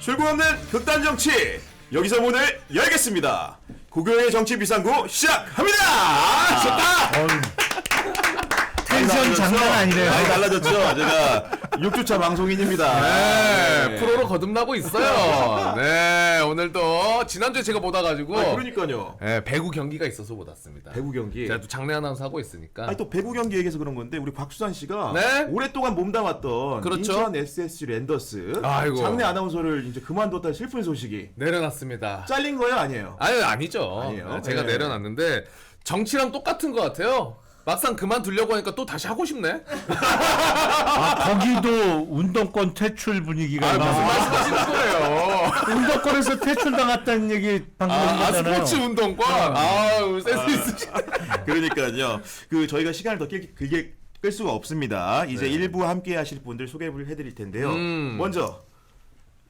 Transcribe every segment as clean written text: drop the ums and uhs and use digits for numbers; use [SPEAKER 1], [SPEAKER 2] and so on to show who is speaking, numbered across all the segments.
[SPEAKER 1] 출구 없는 극단 정치 여기서 문을 열겠습니다. 고교의 정치 비상구 시작합니다. 좋다.
[SPEAKER 2] 텐션 장난 아니래요.
[SPEAKER 1] 많이 달라졌죠. 제가 6주차 방송인입니다.
[SPEAKER 3] 네, 프로로 거듭나고 있어요. 네, 오늘도 지난주에 제가 못 와가지고.
[SPEAKER 1] 그러니까요.
[SPEAKER 3] 네, 배구 경기가 있어서 못 왔습니다.
[SPEAKER 1] 배구 경기.
[SPEAKER 3] 제가 또 장례 아나운서 하고 있으니까.
[SPEAKER 1] 아니 또 배구 경기 얘기해서 그런 건데 우리 곽수산 씨가
[SPEAKER 3] 네?
[SPEAKER 1] 오랫동안 몸담았던
[SPEAKER 3] 그렇죠.
[SPEAKER 1] 인천 SSG 랜더스
[SPEAKER 3] 아이고.
[SPEAKER 1] 장내 아나운서를 이제 그만뒀다는 슬픈 소식이
[SPEAKER 3] 내려놨습니다.
[SPEAKER 1] 잘린 거예요, 아니에요?
[SPEAKER 3] 아니죠.
[SPEAKER 1] 아니에요?
[SPEAKER 3] 네, 제가
[SPEAKER 1] 네.
[SPEAKER 3] 내려놨는데 정치랑 똑같은 것 같아요. 막상 그만두려고 하니까 또 다시 하고 싶네.
[SPEAKER 2] 거기도 운동권 퇴출 분위기가
[SPEAKER 3] 무슨
[SPEAKER 2] 있나요?
[SPEAKER 3] 말씀하시는 거예요?
[SPEAKER 2] 운동권에서 퇴출당했다는 얘기 방금 했잖아요.
[SPEAKER 3] 스포츠 운동권. 아우 센스 있으시.
[SPEAKER 1] 그러니까요. 그 저희가 시간을 더 길게 끌 수가 없습니다. 이제
[SPEAKER 3] 네.
[SPEAKER 1] 일부 함께 하실 분들 소개를 해드릴 텐데요. 먼저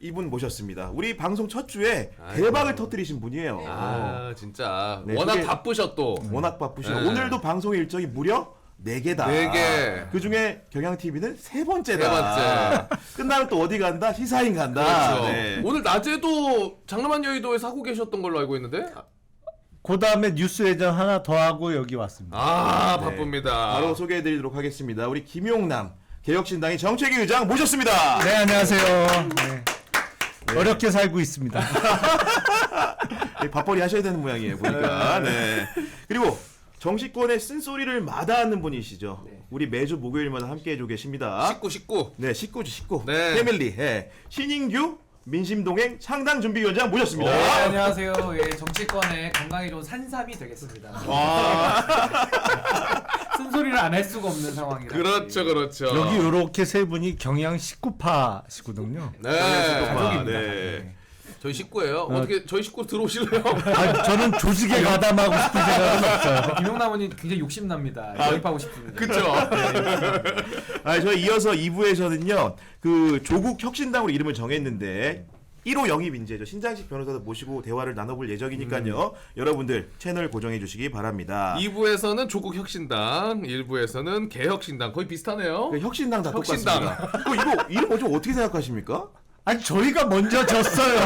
[SPEAKER 1] 이분 모셨습니다. 우리 방송 첫 주에
[SPEAKER 3] 아이고.
[SPEAKER 1] 대박을 터뜨리신 분이에요.
[SPEAKER 3] 진짜
[SPEAKER 1] 네,
[SPEAKER 3] 워낙
[SPEAKER 1] 그게-
[SPEAKER 3] 바쁘셔 또.
[SPEAKER 1] 워낙 바쁘시고
[SPEAKER 3] 네.
[SPEAKER 1] 오늘도 방송 일정이 무려 4개다.
[SPEAKER 3] 4개.
[SPEAKER 1] 그 중에 경향TV는 3번째다.
[SPEAKER 3] 세 번째.
[SPEAKER 1] 끝나면 또 어디 간다? 시사인 간다.
[SPEAKER 3] 그렇죠.
[SPEAKER 1] 네.
[SPEAKER 3] 오늘 낮에도 장남한 여의도에서 하고 계셨던 걸로 알고 있는데.
[SPEAKER 2] 그 다음에 뉴스 예전 하나 더 하고 여기 왔습니다.
[SPEAKER 1] 네.
[SPEAKER 3] 바쁩니다.
[SPEAKER 1] 바로 소개해드리도록 하겠습니다. 우리 김용남 개혁신당의 정책위 의장 모셨습니다.
[SPEAKER 2] 네, 안녕하세요. 네. 어렵게 살고 있습니다.
[SPEAKER 1] 네, 밥벌이 하셔야 되는 모양이에요 보니까. 네. 그리고 정치권의 쓴소리를 마다하는 분이시죠. 우리 매주 목요일마다 함께해주고 계십니다.
[SPEAKER 3] 식구.
[SPEAKER 1] 네, 식구.
[SPEAKER 3] 네.
[SPEAKER 1] 패밀리. 네. 신인규 민심동행 창당준비위원장 모셨습니다.
[SPEAKER 4] 네, 안녕하세요. 예, 정치권의 건강이 좋은 산삼이 되겠습니다. 쓴소리를 안 할 수가 없는 상황이라.
[SPEAKER 3] 그렇죠.
[SPEAKER 2] 여기 이렇게 세 분이 경양 식구파시거든요.
[SPEAKER 3] 네.
[SPEAKER 4] 가족입니다.
[SPEAKER 1] 네.
[SPEAKER 3] 저희 식구예요. 어떻게 저희 식구 들어오실래요?
[SPEAKER 2] 아, 저는 조직에 가담하고 싶은 생각은 없어요.
[SPEAKER 4] 김용남 의원님 굉장히 욕심납니다. 가입하고 싶습니다.
[SPEAKER 3] 그렇죠.
[SPEAKER 1] 저희 이어서 2부에서는요. 그 조국 혁신당으로 이름을 정했는데 1호 영입 인재죠. 신장식 변호사도 모시고 대화를 나눠볼 예정이니까요. 여러분들 채널 고정해 주시기 바랍니다.
[SPEAKER 3] 2부에서는 조국 혁신당, 1부에서는 개혁신당 거의 비슷하네요.
[SPEAKER 1] 그 혁신당 다
[SPEAKER 3] 혁신당.
[SPEAKER 1] 똑같습니다. 이거 이름 좀 어떻게 생각하십니까?
[SPEAKER 2] 아니, 저희가 먼저 졌어요.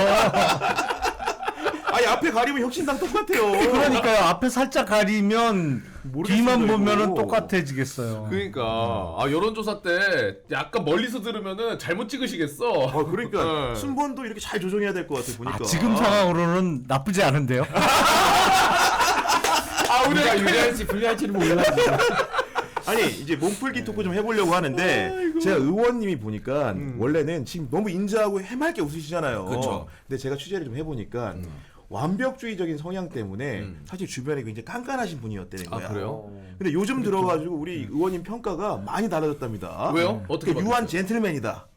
[SPEAKER 1] 아니 앞에 가리면 혁신당 똑같아요.
[SPEAKER 2] 그러니까요. 앞에 살짝 가리면
[SPEAKER 1] 모르겠습니다,
[SPEAKER 2] 뒤만 보면은
[SPEAKER 1] 이거.
[SPEAKER 2] 똑같아지겠어요.
[SPEAKER 3] 그러니까 여론조사 때 약간 멀리서 들으면은 잘못 찍으시겠어.
[SPEAKER 1] 그러니까
[SPEAKER 3] 네.
[SPEAKER 1] 순번도 이렇게 잘 조정해야 될 것 같아 보니까.
[SPEAKER 2] 지금 상황으로는 나쁘지 않은데요.
[SPEAKER 4] 우리가 유리할지 불리할지는 몰라.
[SPEAKER 1] 아니 이제 몸풀기 토크 좀 해보려고 하는데 제가 의원님이 보니까 원래는 지금 너무 인자하고 해맑게 웃으시잖아요.
[SPEAKER 3] 그쵸.
[SPEAKER 1] 근데 제가 취재를 좀 해보니까 완벽주의적인 성향 때문에 사실 주변에 굉장히 깐깐하신 분이었다는 거야.
[SPEAKER 3] 그래요?
[SPEAKER 1] 근데 요즘 들어가지고 우리 의원님 평가가 많이 달라졌답니다.
[SPEAKER 3] 왜요? 어떻게
[SPEAKER 1] 그러니까 유한
[SPEAKER 3] 바뀌었어요?
[SPEAKER 1] 젠틀맨이다.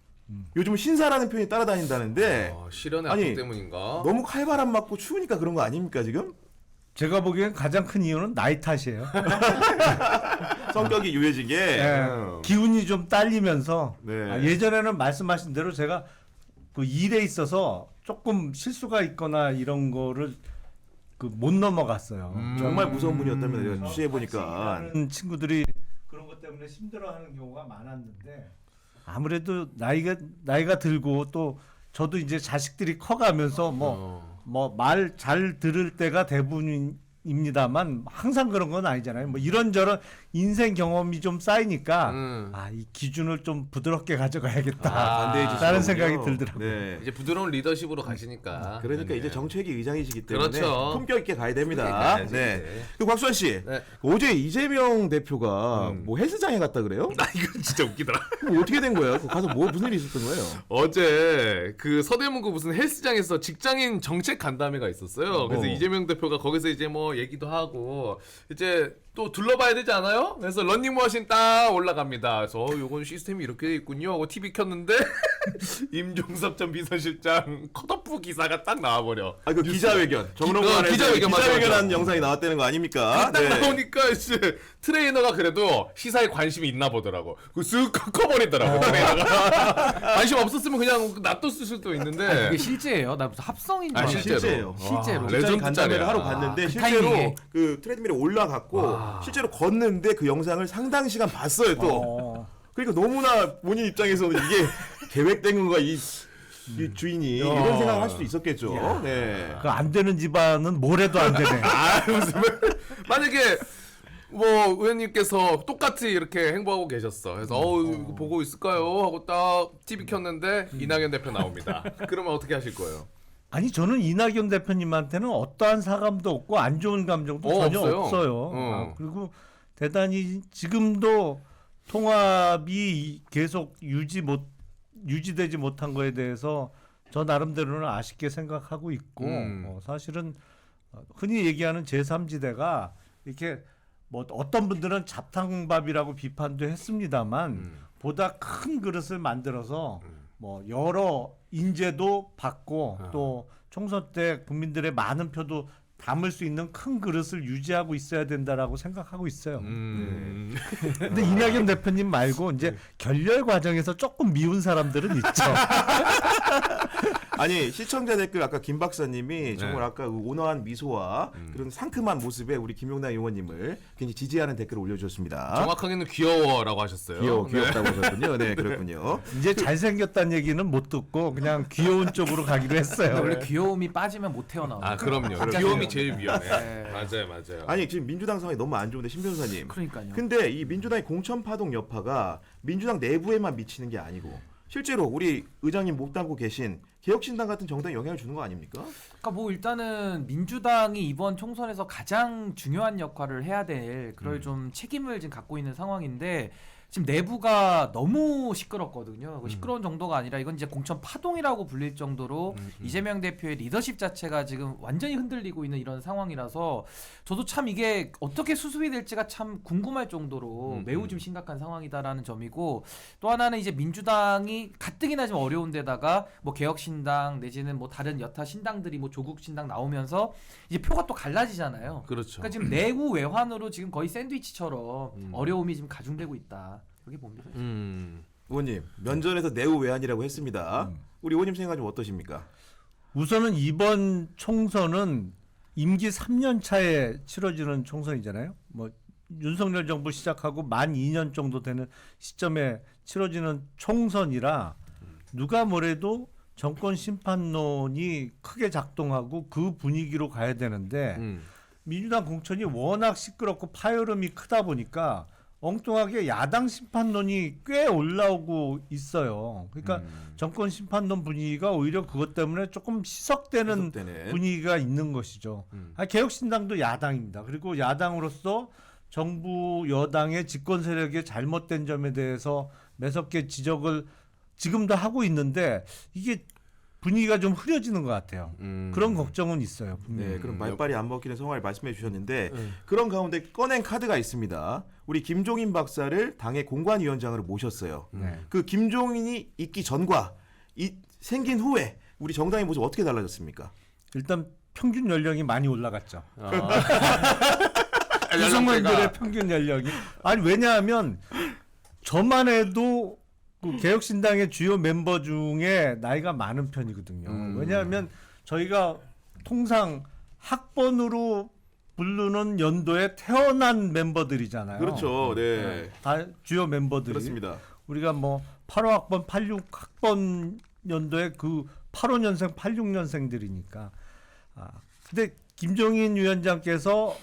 [SPEAKER 1] 요즘 신사라는 표현이 따라다닌다는데
[SPEAKER 3] 실현의
[SPEAKER 1] 아니,
[SPEAKER 3] 압력 때문인가?
[SPEAKER 1] 너무 칼바람 맞고 추우니까 그런 거 아닙니까 지금?
[SPEAKER 2] 제가 보기엔 가장 큰 이유는 나이 탓이에요.
[SPEAKER 1] 성격이 유해진 게.
[SPEAKER 2] 네, 기운이 좀 딸리면서
[SPEAKER 1] 네.
[SPEAKER 2] 예전에는 말씀하신 대로 제가 그 일에 있어서 조금 실수가 있거나 이런 거를 그 못 넘어갔어요.
[SPEAKER 1] 정말 무서운 분이었다면 내가 취재해 보니까.
[SPEAKER 2] 하는 친구들이 그런 것 때문에 힘들어하는 경우가 많았는데 아무래도 나이가 들고 또 저도 이제 자식들이 커가면서 뭐 말 잘 들을 때가 대부분입니다만 항상 그런 건 아니잖아요. 뭐 이런저런 인생 경험이 좀 쌓이니까 이 기준을 좀 부드럽게 가져가야겠다.
[SPEAKER 1] 반대해 주시군요.
[SPEAKER 2] 라는 생각이 들더라고요.
[SPEAKER 1] 네.
[SPEAKER 3] 이제 부드러운 리더십으로 가시니까.
[SPEAKER 1] 그러니까
[SPEAKER 3] 네.
[SPEAKER 1] 이제 정책위 의장이시기 때문에
[SPEAKER 3] 그렇죠.
[SPEAKER 1] 품격 있게 가야 됩니다.
[SPEAKER 3] 가야지,
[SPEAKER 1] 네.
[SPEAKER 3] 이제.
[SPEAKER 1] 그 곽수환 씨,
[SPEAKER 3] 네.
[SPEAKER 1] 어제 이재명 대표가 뭐 헬스장에 갔다 그래요?
[SPEAKER 3] 이건 진짜 웃기더라.
[SPEAKER 1] 그럼 어떻게 된 거예요? 가서 무슨 일이 있었던 거예요?
[SPEAKER 3] 어제 그 서대문구 무슨 헬스장에서 직장인 정책 간담회가 있었어요. 그래서 이재명 대표가 거기서 이제 뭐 얘기도 하고 이제 또 둘러봐야 되지 않아요? 그래서 런닝머신 딱 올라갑니다. 그래서 요건 시스템이 이렇게 돼 있군요 하고 TV 켰는데 임종섭 전 비서실장 컷오프 기사가 딱 나와버려.
[SPEAKER 1] 그 기자회견. 정론관에서
[SPEAKER 3] 기자회견, 맞아,
[SPEAKER 1] 기자회견한
[SPEAKER 3] 맞아.
[SPEAKER 1] 영상이 나왔다는 거 아닙니까?
[SPEAKER 3] 딱 나오니까 이제 트레이너가 그래도 시사에 관심이 있나 보더라고. 쓱 커버리더라고 트레이너가. 관심 없었으면 그냥 놔뒀을 수도 있는데.
[SPEAKER 4] 이게 실제예요? 나 무슨 합성인 줄 알았어요.
[SPEAKER 1] 실제예요.
[SPEAKER 4] 실제로.
[SPEAKER 3] 레전드
[SPEAKER 1] 간담회를
[SPEAKER 3] 짤이야.
[SPEAKER 1] 하러 갔는데
[SPEAKER 4] 그
[SPEAKER 1] 실제로
[SPEAKER 4] 타이밍에.
[SPEAKER 1] 그 트레드밀에 올라갔고 실제로 걷는데 그 영상을 상당 시간 봤어요 또. 그러니까 너무나 본인 입장에서는 이게 계획된 건가 이 주인이 이런 생각을 할 수도 있었겠죠. 네.
[SPEAKER 2] 그 안 되는 집안은 뭘 해도 안 되네.
[SPEAKER 3] 만약에 뭐 의원님께서 똑같이 이렇게 행보하고 계셨어. 그래서 이거 보고 있을까요? 하고 딱 TV 켰는데 이낙연 대표 나옵니다. 그러면 어떻게 하실 거예요?
[SPEAKER 2] 아니 저는 이낙연 대표님한테는 어떠한 사감도 없고 안 좋은 감정도 전혀
[SPEAKER 3] 없어요.
[SPEAKER 2] 없어요.
[SPEAKER 3] 어.
[SPEAKER 2] 그리고 대단히 지금도 통합이 계속 유지되지 못한 거에 대해서 저 나름대로는 아쉽게 생각하고 있고 사실은 흔히 얘기하는 제3지대가 이렇게 뭐 어떤 분들은 잡탕밥이라고 비판도 했습니다만 보다 큰 그릇을 만들어서 뭐 여러 인재도 받고 또 총선 때 국민들의 많은 표도 담을 수 있는 큰 그릇을 유지하고 있어야 된다라고 생각하고 있어요. 근데 이낙연 대표님 말고 이제 결렬 과정에서 조금 미운 사람들은 있죠.
[SPEAKER 1] 아니 시청자 댓글 아까 김 박사님이 정말 아까 그 온화한 미소와 그런 상큼한 모습에 우리 김용남 의원님을 굉장히 지지하는 댓글을 올려주셨습니다.
[SPEAKER 3] 정확하게는 귀여워라고 하셨어요.
[SPEAKER 1] 귀엽다고 하셨군요. 네, 그렇군요.
[SPEAKER 2] 이제 잘생겼다는 얘기는 못 듣고 그냥 귀여운 쪽으로 가기로 했어요.
[SPEAKER 4] 원래 귀여움이 빠지면 못 태어나요.
[SPEAKER 3] 아 그럼요. 귀여움이 제일 위험해. 맞아요.
[SPEAKER 1] 아니 지금 민주당 상황이 너무 안 좋은데 신 변호사님.
[SPEAKER 4] 그러니까요.
[SPEAKER 1] 근데 이 민주당의 공천 파동 여파가 민주당 내부에만 미치는 게 아니고 실제로 우리 의장님 못 담고 계신 개혁신당 같은 정당에 영향을 주는 거 아닙니까?
[SPEAKER 4] 그러니까 뭐 일단은 민주당이 이번 총선에서 가장 중요한 역할을 해야 될 그럴 좀 책임을 지금 갖고 있는 상황인데 지금 내부가 너무 시끄럽거든요. 시끄러운 정도가 아니라 이건 이제 공천 파동이라고 불릴 정도로 이재명 대표의 리더십 자체가 지금 완전히 흔들리고 있는 이런 상황이라서 저도 참 이게 어떻게 수습이 될지가 참 궁금할 정도로 매우 좀 심각한 상황이다라는 점이고 또 하나는 이제 민주당이 가뜩이나 좀 어려운 데다가 뭐 개혁신당 내지는 뭐 다른 여타 신당들이 뭐 조국신당 나오면서 이제 표가 또 갈라지잖아요.
[SPEAKER 3] 그렇죠.
[SPEAKER 4] 그러니까 지금 내후 외환으로 지금 거의 샌드위치처럼 어려움이 지금 가중되고 있다. 그렇게 봅니다.
[SPEAKER 1] 의원님 면전에서 내후 외환이라고 했습니다. 우리 의원님 생각 좀 어떠십니까?
[SPEAKER 2] 우선은 이번 총선은 임기 3년 차에 치러지는 총선이잖아요. 뭐 윤석열 정부 시작하고 만 2년 정도 되는 시점에 치러지는 총선이라 누가 뭐래도 정권 심판론이 크게 작동하고 그 분위기로 가야 되는데 민주당 공천이 워낙 시끄럽고 파열음이 크다 보니까 엉뚱하게 야당 심판론이 꽤 올라오고 있어요. 그러니까 정권 심판론 분위기가 오히려 그것 때문에 조금 희석되는 분위기가 있는 것이죠. 개혁신당도 야당입니다. 그리고 야당으로서 정부 여당의 집권 세력의 잘못된 점에 대해서 매섭게 지적을 지금도 하고 있는데 이게 분위기가 좀 흐려지는 것 같아요. 그런 걱정은 있어요. 분명히.
[SPEAKER 1] 네, 그럼 말빨이 안 먹히는 상황을 말씀해 주셨는데 그런 가운데 꺼낸 카드가 있습니다. 우리 김종인 박사를 당의 공관위원장으로 모셨어요. 그 김종인이 있기 전과 생긴 후에 우리 정당의 모습 어떻게 달라졌습니까?
[SPEAKER 2] 일단 평균 연령이 많이 올라갔죠. 구성원들의 평균 연령이 아니 왜냐하면 저만 해도 그 개혁신당의 주요 멤버 중에 나이가 많은 편이거든요. 왜냐하면 저희가 통상 학번으로 부르는 연도에 태어난 멤버들이잖아요.
[SPEAKER 1] 그렇죠. 네.
[SPEAKER 2] 다 주요 멤버들이.
[SPEAKER 1] 그렇습니다.
[SPEAKER 2] 우리가 뭐 85학번, 86학번 연도에 그 85년생, 86년생들이니까. 근데 김종인 위원장께서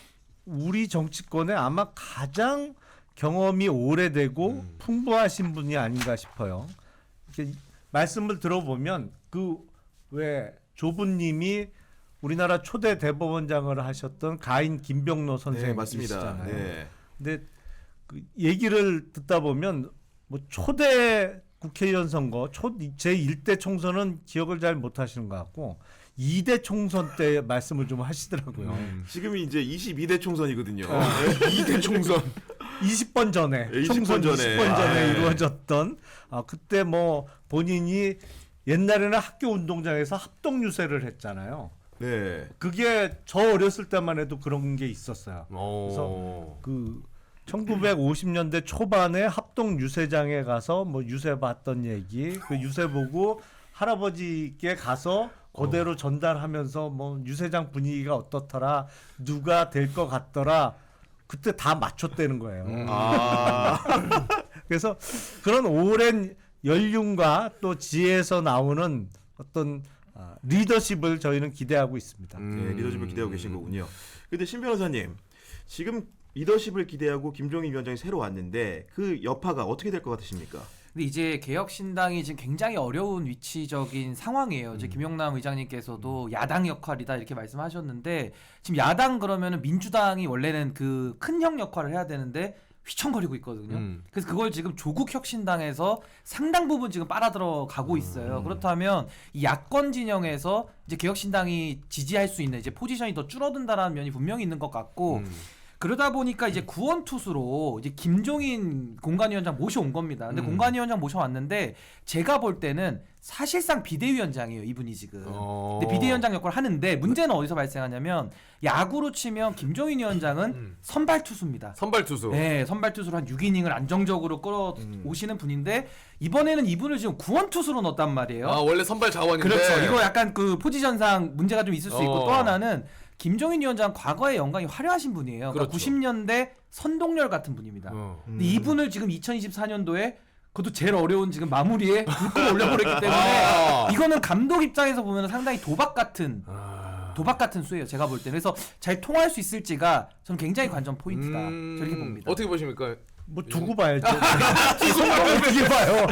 [SPEAKER 2] 우리 정치권에 아마 가장 경험이 오래되고 풍부하신 분이 아닌가 싶어요. 이렇게 말씀을 들어보면 그 왜 조부님이 우리나라 초대 대법원장을 하셨던 가인 김병로
[SPEAKER 1] 네, 맞습니다.
[SPEAKER 2] 선생님이시잖아요.
[SPEAKER 1] 네.
[SPEAKER 2] 근데 그 얘기를 듣다 보면 뭐 초대 국회의원 선거 제1대 총선은 기억을 잘 못하시는 것 같고 2대 총선 때 말씀을 좀 하시더라고요.
[SPEAKER 1] 지금이 이제 22대 총선이거든요. 2대 총선.
[SPEAKER 2] 20번 전에
[SPEAKER 1] 네, 20번
[SPEAKER 2] 총선
[SPEAKER 1] 전에.
[SPEAKER 2] 20번 전에
[SPEAKER 1] 아,
[SPEAKER 2] 이루어졌던 그때 뭐 본인이 옛날에는 학교 운동장에서 합동 유세를 했잖아요.
[SPEAKER 1] 네.
[SPEAKER 2] 그게 저 어렸을 때만 해도 그런 게 있었어요. 그래서 그 1950년대 초반에 합동 유세장에 가서 뭐 유세 봤던 얘기, 그 유세 보고 할아버지께 가서 그대로 전달하면서 뭐 유세장 분위기가 어떻더라, 누가 될 것 같더라. 그때 다 맞췄다는 거예요. 그래서 그런 오랜 연륜과 또 지혜에서 나오는 어떤 리더십을 저희는 기대하고 있습니다.
[SPEAKER 1] 네, 리더십을 기대하고 계신 거군요. 근데 신 변호사님, 지금 리더십을 기대하고 김종인 위원장이 새로 왔는데 그 여파가 어떻게 될 것 같으십니까?
[SPEAKER 4] 근데 이제 개혁신당이 지금 굉장히 어려운 위치적인 상황이에요. 이제 김용남 의장님께서도 야당 역할이다 이렇게 말씀하셨는데 지금 야당 그러면은 민주당이 원래는 그 큰 형 역할을 해야 되는데 휘청거리고 있거든요. 그래서 그걸 지금 조국 혁신당에서 상당 부분 지금 빨아들어가고 있어요. 그렇다면 이 야권 진영에서 이제 개혁신당이 지지할 수 있는 이제 포지션이 더 줄어든다라는 면이 분명히 있는 것 같고. 그러다 보니까 이제 구원투수로 이제 김종인 공관위원장 모셔온 겁니다. 근데 공관위원장 모셔왔는데 제가 볼 때는 사실상 비대위원장이에요, 이분이 지금. 근데 비대위원장 역할을 하는데 문제는 어디서 발생하냐면 야구로 치면 김종인 위원장은 선발 투수입니다.
[SPEAKER 3] 선발 투수.
[SPEAKER 4] 네, 선발 투수로 한 6이닝을 안정적으로 끌어오시는 분인데 이번에는 이분을 지금 구원 투수로 넣었단 말이에요.
[SPEAKER 3] 아, 원래 선발 자원인데.
[SPEAKER 4] 그렇죠. 이거 약간 그 포지션상 문제가 좀 있을 수 있고 또 하나는 김종인 위원장 과거에 영광이 화려하신 분이에요. 그러니까
[SPEAKER 3] 그렇죠.
[SPEAKER 4] 90년대 선동열 같은 분입니다. 근데 이분을 지금 2024년도에 그것도 제일 어려운 지금 마무리에 불끈 올려버렸기 때문에 이거는 감독 입장에서 보면 상당히 도박 같은 수예요. 제가 볼 때는. 그래서 잘 통할 수 있을지가 저는 굉장히 관전 포인트다. 저렇게 봅니다.
[SPEAKER 3] 어떻게 보십니까?
[SPEAKER 2] 뭐 두고 봐야죠. 어떻게 봐요?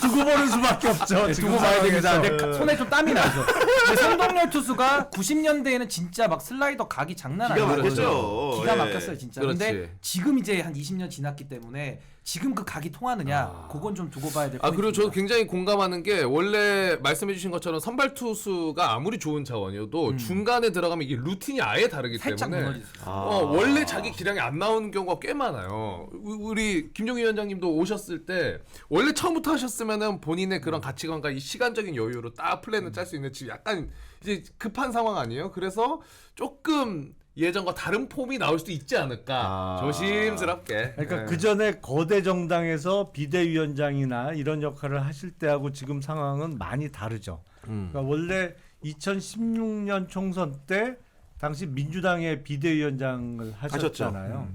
[SPEAKER 2] 두고 보는 수밖에 없죠. 지금
[SPEAKER 4] 두고 봐야 됩니다.
[SPEAKER 2] 상황에서.
[SPEAKER 4] 근데 손에 좀 땀이 나죠. 근데 선동열 투수가 90년대에는 진짜 막 슬라이더 각이 장난
[SPEAKER 1] 기가
[SPEAKER 4] 아니에요.
[SPEAKER 1] 막혔죠.
[SPEAKER 4] 기가
[SPEAKER 1] 예.
[SPEAKER 4] 막혔어요 진짜.
[SPEAKER 3] 그렇지.
[SPEAKER 4] 근데 지금 이제 한 20년 지났기 때문에 지금 그 각이 통하느냐 그건 좀 두고 봐야 될 것
[SPEAKER 3] 아,
[SPEAKER 4] 같아요.
[SPEAKER 3] 그리고 저도 굉장히 공감하는 게 원래 말씀해주신 것처럼 선발 투수가 아무리 좋은 자원이어도 중간에 들어가면 이게 루틴이 아예 다르기
[SPEAKER 4] 살짝
[SPEAKER 3] 때문에
[SPEAKER 4] 무너지죠.
[SPEAKER 3] 원래 자기 기량이 안 나오는 경우가 꽤 많아요. 우리 김종인 위원장님도 오셨을 때 원래 처음부터 하셨으면은 본인의 그런 가치관과 이 시간적인 여유로 딱 플랜을 짤 수 있는 지금 약간 이제 급한 상황 아니에요? 그래서 조금 예전과 다른 폼이 나올 수도 있지 않을까 조심스럽게.
[SPEAKER 2] 그러니까
[SPEAKER 3] 예.
[SPEAKER 2] 그 전에 거대 정당에서 비대위원장이나 이런 역할을 하실 때하고 지금 상황은 많이 다르죠. 그러니까 원래 2016년 총선 때 당시 민주당의 비대위원장을 하셨잖아요.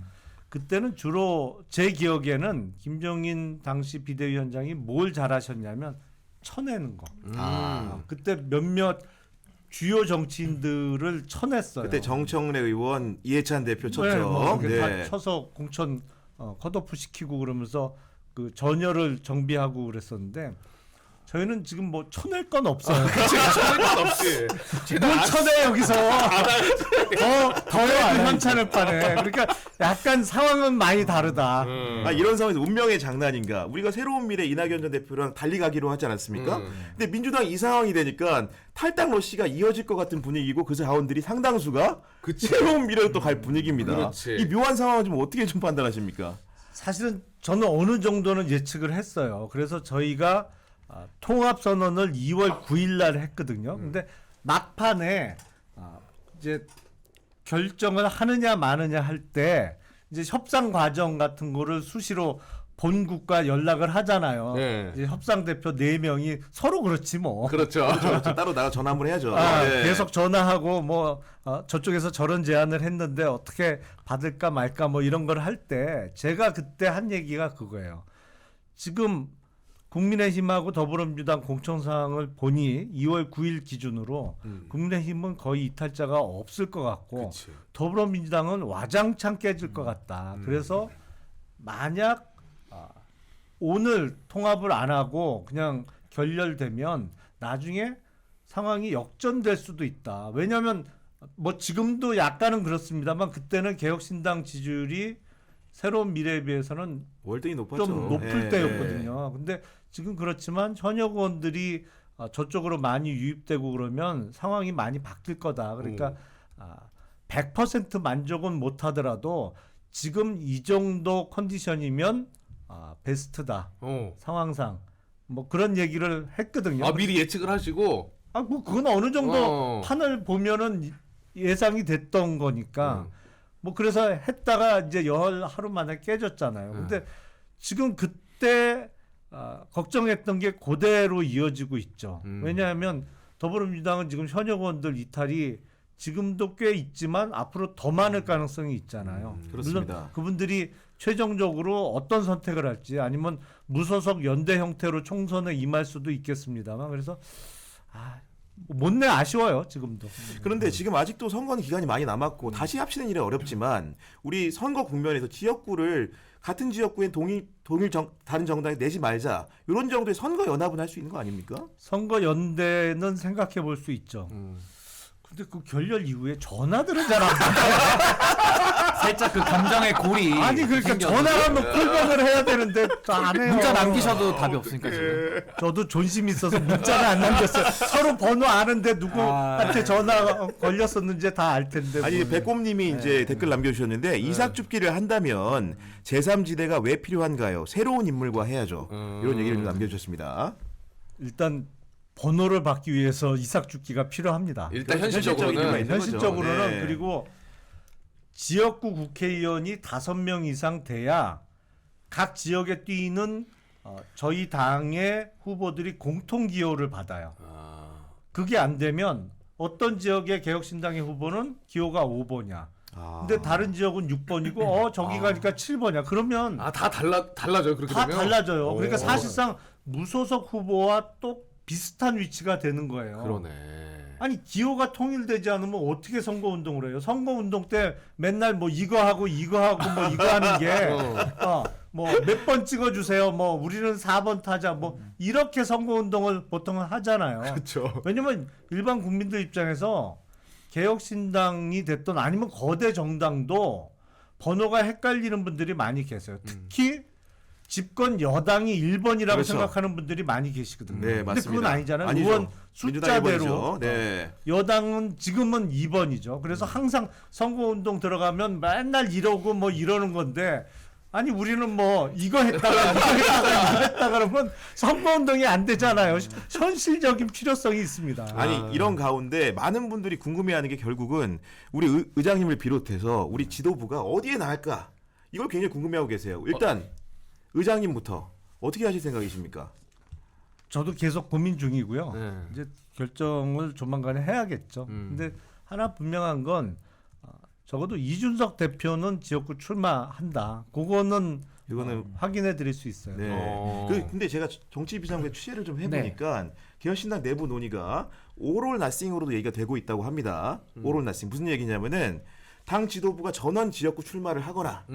[SPEAKER 2] 그때는 주로 제 기억에는 김종인 당시 비대위원장이 뭘 잘하셨냐면 쳐내는 거. 그때 몇몇 주요 정치인들을 쳐냈어요.
[SPEAKER 1] 그때 정청래 의원, 이해찬 대표 쳤죠.
[SPEAKER 2] 네, 뭐
[SPEAKER 1] 네.
[SPEAKER 2] 다 쳐서 공천 컷오프 시키고 그러면서 그 전열을 정비하고 그랬었는데 저희는 지금 뭐 쳐낼 건 없어요.
[SPEAKER 3] 건 없이.
[SPEAKER 2] 뭘 쳐내 여기서 더해도 현찮을 바네. 그러니까 약간 상황은 많이 다르다.
[SPEAKER 1] 이런 상황에서 운명의 장난인가? 우리가 새로운 미래 이낙연 전 대표랑 달리 가기로 하지 않았습니까? 근데 민주당 이 상황이 되니까 탈당 러시가 이어질 것 같은 분위기고 그 자원들이 상당수가 새로운 미래로 또 갈 분위기입니다.
[SPEAKER 3] 그렇지.
[SPEAKER 1] 이 묘한 상황을 좀 어떻게 좀 판단하십니까?
[SPEAKER 2] 사실은 저는 어느 정도는 예측을 했어요. 그래서 저희가 통합 선언을 2월 9일 날 했거든요. 근데 막판에 이제 결정을 하느냐 마느냐 할 때 이제 협상 과정 같은 거를 수시로 본국과 연락을 하잖아요.
[SPEAKER 3] 네.
[SPEAKER 2] 이제 협상 대표 4명이 서로 그렇지 뭐.
[SPEAKER 3] 그렇죠.
[SPEAKER 1] 그렇죠. 따로 나가 전화 한번 해야죠. 네.
[SPEAKER 2] 계속 전화하고 뭐 저쪽에서 저런 제안을 했는데 어떻게 받을까 말까 뭐 이런 걸 할 때 제가 그때 한 얘기가 그거예요. 지금 국민의힘하고 더불어민주당 공천사항을 보니 2월 9일 기준으로 국민의힘은 거의 이탈자가 없을 것 같고
[SPEAKER 3] 그치.
[SPEAKER 2] 더불어민주당은 와장창 깨질 것 같다. 그래서 만약 오늘 통합을 안 하고 그냥 결렬되면 나중에 상황이 역전될 수도 있다. 왜냐하면 뭐 지금도 약간은 그렇습니다만 그때는 개혁신당 지지율이 새로운 미래에 비해서는
[SPEAKER 1] 월등히 높았죠.
[SPEAKER 2] 좀 높을
[SPEAKER 1] 예.
[SPEAKER 2] 때였거든요. 근데 지금 그렇지만 현역 의원들이 저쪽으로 많이 유입되고 그러면 상황이 많이 바뀔 거다. 그러니까 100% 만족은 못 하더라도 지금 이 정도 컨디션이면 베스트다. 상황상 뭐 그런 얘기를 했거든요.
[SPEAKER 3] 미리 예측을 하시고.
[SPEAKER 2] 뭐 그건 어느 정도 판을 보면은 예상이 됐던 거니까 뭐 그래서 했다가 이제 열 하루 만에 깨졌잖아요. 근데 지금 그때 걱정했던 게 그대로 이어지고 있죠. 왜냐하면 더불어민주당은 지금 현역 의원들 이탈이 지금도 꽤 있지만 앞으로 더 많을 가능성이 있잖아요.
[SPEAKER 1] 그렇습니다.
[SPEAKER 2] 물론 그분들이 최종적으로 어떤 선택을 할지 아니면 무소속 연대 형태로 총선에 임할 수도 있겠습니다만 그래서 못내 아쉬워요 지금도.
[SPEAKER 1] 그런데 지금 아직도 선거는 기간이 많이 남았고 다시 합치는 일은 어렵지만 우리 선거 국면에서 지역구를 같은 지역구엔 다른 정당에 내지 말자 이런 정도의 선거 연합은 할 수 있는 거 아닙니까?
[SPEAKER 2] 선거 연대는 생각해 볼 수 있죠. 근데 그 결렬 이후에 전화들은 잘 안 받아요.
[SPEAKER 4] 살짝 그 감정의 골이
[SPEAKER 2] 아니 그러니까
[SPEAKER 4] 생겨서.
[SPEAKER 2] 전화하면 풀변을 해야 되는데 안 해요.
[SPEAKER 4] 문자 남기셔도 답이 없으니까 지금.
[SPEAKER 2] 저도 존심이 있어서 문자를 안 남겼어요. 서로 번호 아는데 누구한테 전화 걸렸었는지 다 알 텐데.
[SPEAKER 1] 아니
[SPEAKER 2] 뭘.
[SPEAKER 1] 백곰님이 이제 댓글 남겨주셨는데 이삭줍기를 한다면 제3지대가 왜 필요한가요? 새로운 인물과 해야죠. 이런 얘기를 좀 남겨주셨습니다.
[SPEAKER 2] 일단 번호를 받기 위해서 이삭죽기가 필요합니다.
[SPEAKER 3] 일단
[SPEAKER 1] 현실적인 이유가
[SPEAKER 3] 현실적으로는
[SPEAKER 1] 있는 거죠.
[SPEAKER 2] 현실적으로는
[SPEAKER 1] 네.
[SPEAKER 2] 그리고 지역구 국회의원이 5명 이상 돼야 각 지역에 뛰는 저희 당의 후보들이 공통 기호를 받아요. 그게 안 되면 어떤 지역의 개혁신당의 후보는 기호가 5번이야. 근데 다른 지역은 6번이고 저기 가니까 7번이야. 그러면
[SPEAKER 3] 다 달라져요 그렇게
[SPEAKER 2] 다
[SPEAKER 3] 되면.
[SPEAKER 2] 달라져요. 그러니까
[SPEAKER 3] 오.
[SPEAKER 2] 사실상 무소속 후보와 또 비슷한 위치가 되는 거예요.
[SPEAKER 3] 그러네.
[SPEAKER 2] 아니 기호가 통일되지 않으면 어떻게 선거운동을 해요? 선거운동 때 맨날 뭐 이거 하고 뭐 이거 하는 게 뭐 몇 번 찍어주세요. 뭐 우리는 4번 타자. 뭐 이렇게 선거운동을 보통 하잖아요.
[SPEAKER 3] 그렇죠.
[SPEAKER 2] 왜냐면 일반 국민들 입장에서 개혁신당이 됐던 아니면 거대 정당도 번호가 헷갈리는 분들이 많이 계세요. 특히 집권 여당이 1번이라고
[SPEAKER 1] 그렇죠.
[SPEAKER 2] 생각하는 분들이 많이 계시거든요.
[SPEAKER 1] 네,
[SPEAKER 2] 근데
[SPEAKER 1] 맞습니다.
[SPEAKER 2] 그건 아니잖아요.
[SPEAKER 1] 아니죠.
[SPEAKER 2] 의원
[SPEAKER 1] 민주당
[SPEAKER 2] 숫자대로
[SPEAKER 1] 일본이죠. 네.
[SPEAKER 2] 여당은 지금은 2번이죠. 그래서 항상 선거운동 들어가면 맨날 이러고 뭐 이러는 건데 아니 우리는 뭐 이거 했다가 그러면 선거운동이 안 되잖아요. 현실적인 필요성이 있습니다.
[SPEAKER 1] 아니 이런 가운데 많은 분들이 궁금해하는 게 결국은 우리 의장님을 비롯해서 우리 지도부가 어디에 나갈까 이걸 굉장히 궁금해하고 계세요. 일단 의장님부터 어떻게 하실 생각이십니까?
[SPEAKER 2] 저도 계속 고민 중이고요.
[SPEAKER 3] 네.
[SPEAKER 2] 이제 결정을 조만간에 해야겠죠. 근데 하나 분명한 건 적어도 이준석 대표는 지역구 출마한다. 그거는
[SPEAKER 1] 이거는
[SPEAKER 2] 확인해 드릴 수 있어요.
[SPEAKER 1] 네. 근데 제가 정치 비상구에 취재를 좀 해보니까 개혁신당 내부 논의가 오롤 나싱으로도 얘기가 되고 있다고 합니다. 오롤 나싱 무슨 얘기냐면은 당 지도부가 전원 지역구 출마를 하거나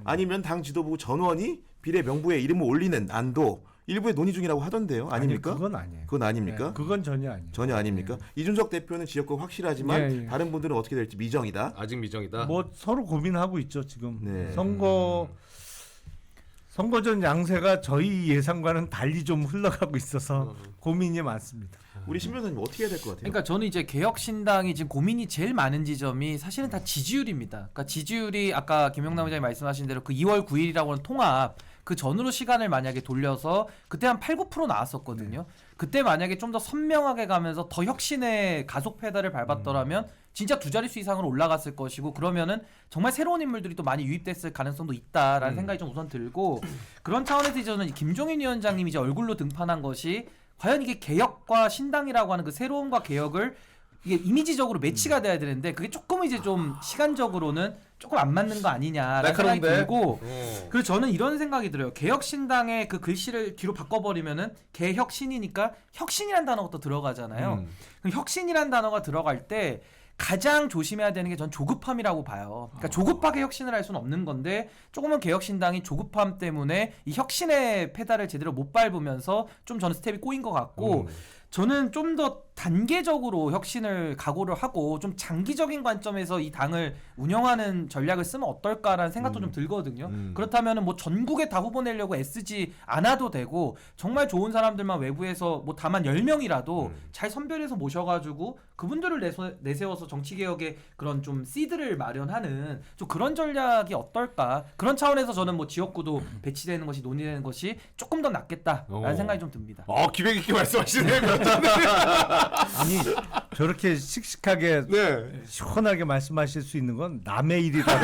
[SPEAKER 1] 아니면 당 지도부 전원이 비례 명부에 이름을 올리는 안도 일부의 논의 중이라고 하던데요. 아닙니까?
[SPEAKER 2] 아니, 그건 아니에요.
[SPEAKER 1] 그건 아닙니까?
[SPEAKER 2] 네, 그건 전혀 아니에요.
[SPEAKER 1] 전혀 아닙니까? 이준석 대표는 지역구 확실하지만
[SPEAKER 2] 예, 예.
[SPEAKER 1] 다른 분들은 어떻게 될지 미정이다.
[SPEAKER 3] 아직 미정이다.
[SPEAKER 2] 뭐 서로 고민하고 있죠 지금.
[SPEAKER 1] 네.
[SPEAKER 2] 선거전 양세가 저희 예상과는 달리 좀 흘러가고 있어서 고민이 많습니다.
[SPEAKER 1] 우리 신 변호사님 어떻게 해야 될 것 같아요?
[SPEAKER 4] 그러니까 저는 이제 개혁신당이 지금 고민이 제일 많은 지점이 사실은 다 지지율입니다. 그러니까 지지율이 아까 김영남 의장이 말씀하신 대로 그 2월 9일이라고 하는 통합 그 전으로 시간을 만약에 돌려서 그때 한 8, 9% 나왔었거든요. 그때 만약에 좀 더 선명하게 가면서 더 혁신의 가속 페달을 밟았더라면 진짜 두 자릿수 이상으로 올라갔을 것이고 그러면은 정말 새로운 인물들이 또 많이 유입됐을 가능성도 있다라는 생각이 좀 우선 들고 그런 차원에서 저는 김종인 위원장님이 이제 얼굴로 등판한 것이 과연 이게 개혁과 신당이라고 하는 그 새로움과 개혁을 이게 이미지적으로 매치가 돼야 되는데 그게 조금 이제 좀 시간적으로는 조금 안 맞는 거 아니냐라는 생각이
[SPEAKER 3] 날카로운데?
[SPEAKER 4] 들고 그래서 저는 이런 생각이 들어요. 개혁신당의 그 글씨를 뒤로 바꿔버리면은 개혁신이니까 혁신이라는 단어가 또 들어가잖아요. 그럼 혁신이라는 단어가 들어갈 때 가장 조심해야 되는 게 전 조급함이라고 봐요. 그러니까 조급하게 혁신을 할 수는 없는 건데 조금은 개혁신당이 조급함 때문에 이 혁신의 페달을 제대로 못 밟으면서 좀 저는 스텝이 꼬인 것 같고 저는 좀 더 단계적으로 혁신을 각오를 하고 좀 장기적인 관점에서 이 당을 운영하는 전략을 쓰면 어떨까라는 생각도 좀 들거든요. 그렇다면 뭐 전국에 다 후보 내려고 애쓰지 않아도 되고 정말 좋은 사람들만 외부에서 뭐 다만 10명이라도 잘 선별해서 모셔가지고 그분들을 내세워서 정치개혁의 그런 좀 시드를 마련하는 좀 그런 전략이 어떨까. 그런 차원에서 저는 뭐 지역구도 배치되는 것이 논의되는 것이 조금 더 낫겠다라는 생각이 좀 듭니다.
[SPEAKER 3] 기백 있게 말씀하시네요.
[SPEAKER 2] 아니 저렇게 씩씩하게
[SPEAKER 3] 네.
[SPEAKER 2] 시원하게 말씀하실 수 있는 건 남의 일이다.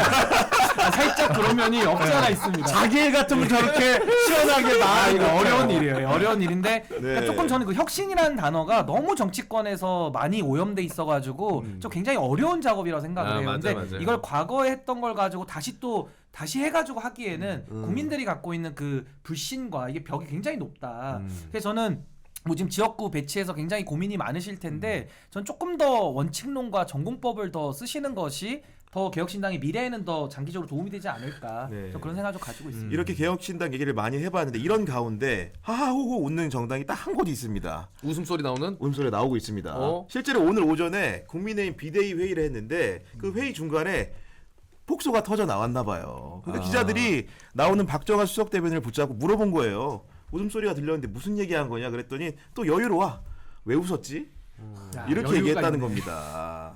[SPEAKER 4] 살짝 그런 면이 없지 않아 있습니다.
[SPEAKER 2] 자기 일 같으면 저렇게 시원하게 말.
[SPEAKER 4] 이거 어려운 일이에요. 어려운 일인데 그러니까 조금 저는 그 혁신이라는 단어가 너무 정치권에서 많이 오염돼 있어가지고 좀 굉장히 어려운 작업이라고 생각을 해요.
[SPEAKER 3] 맞아,
[SPEAKER 4] 근데
[SPEAKER 3] 맞아.
[SPEAKER 4] 이걸 과거에 했던 걸 가지고 다시 해가지고 하기에는 국민들이 갖고 있는 그 불신과 이게 벽이 굉장히 높다. 그래서 저는 뭐 지금 지역구 배치에서 굉장히 고민이 많으실 텐데 전 조금 더 원칙론과 전공법을 더 쓰시는 것이 더 개혁신당의 미래에는 더 장기적으로 도움이 되지 않을까
[SPEAKER 1] 네.
[SPEAKER 4] 저 그런 생각을 좀 가지고 있습니다.
[SPEAKER 1] 이렇게 개혁신당 얘기를 많이 해봤는데 이런 가운데 하하호호 웃는 정당이 딱 한 곳이 있습니다.
[SPEAKER 3] 웃음소리 나오는?
[SPEAKER 1] 웃음소리 나오고 있습니다.
[SPEAKER 3] 어?
[SPEAKER 1] 실제로 오늘 오전에 국민의힘 비대위 회의를 했는데 그 회의 중간에 폭소가 터져 나왔나 봐요. 근데 기자들이 나오는 박정환 수석 대변인을 붙잡고 물어본 거예요. 웃음소리가 들렸는데 무슨 얘기한 거냐 그랬더니 또 여유로워. 왜 웃었지?
[SPEAKER 4] 야,
[SPEAKER 1] 이렇게
[SPEAKER 4] 여유가
[SPEAKER 1] 얘기했다는
[SPEAKER 4] 있네.
[SPEAKER 1] 겁니다.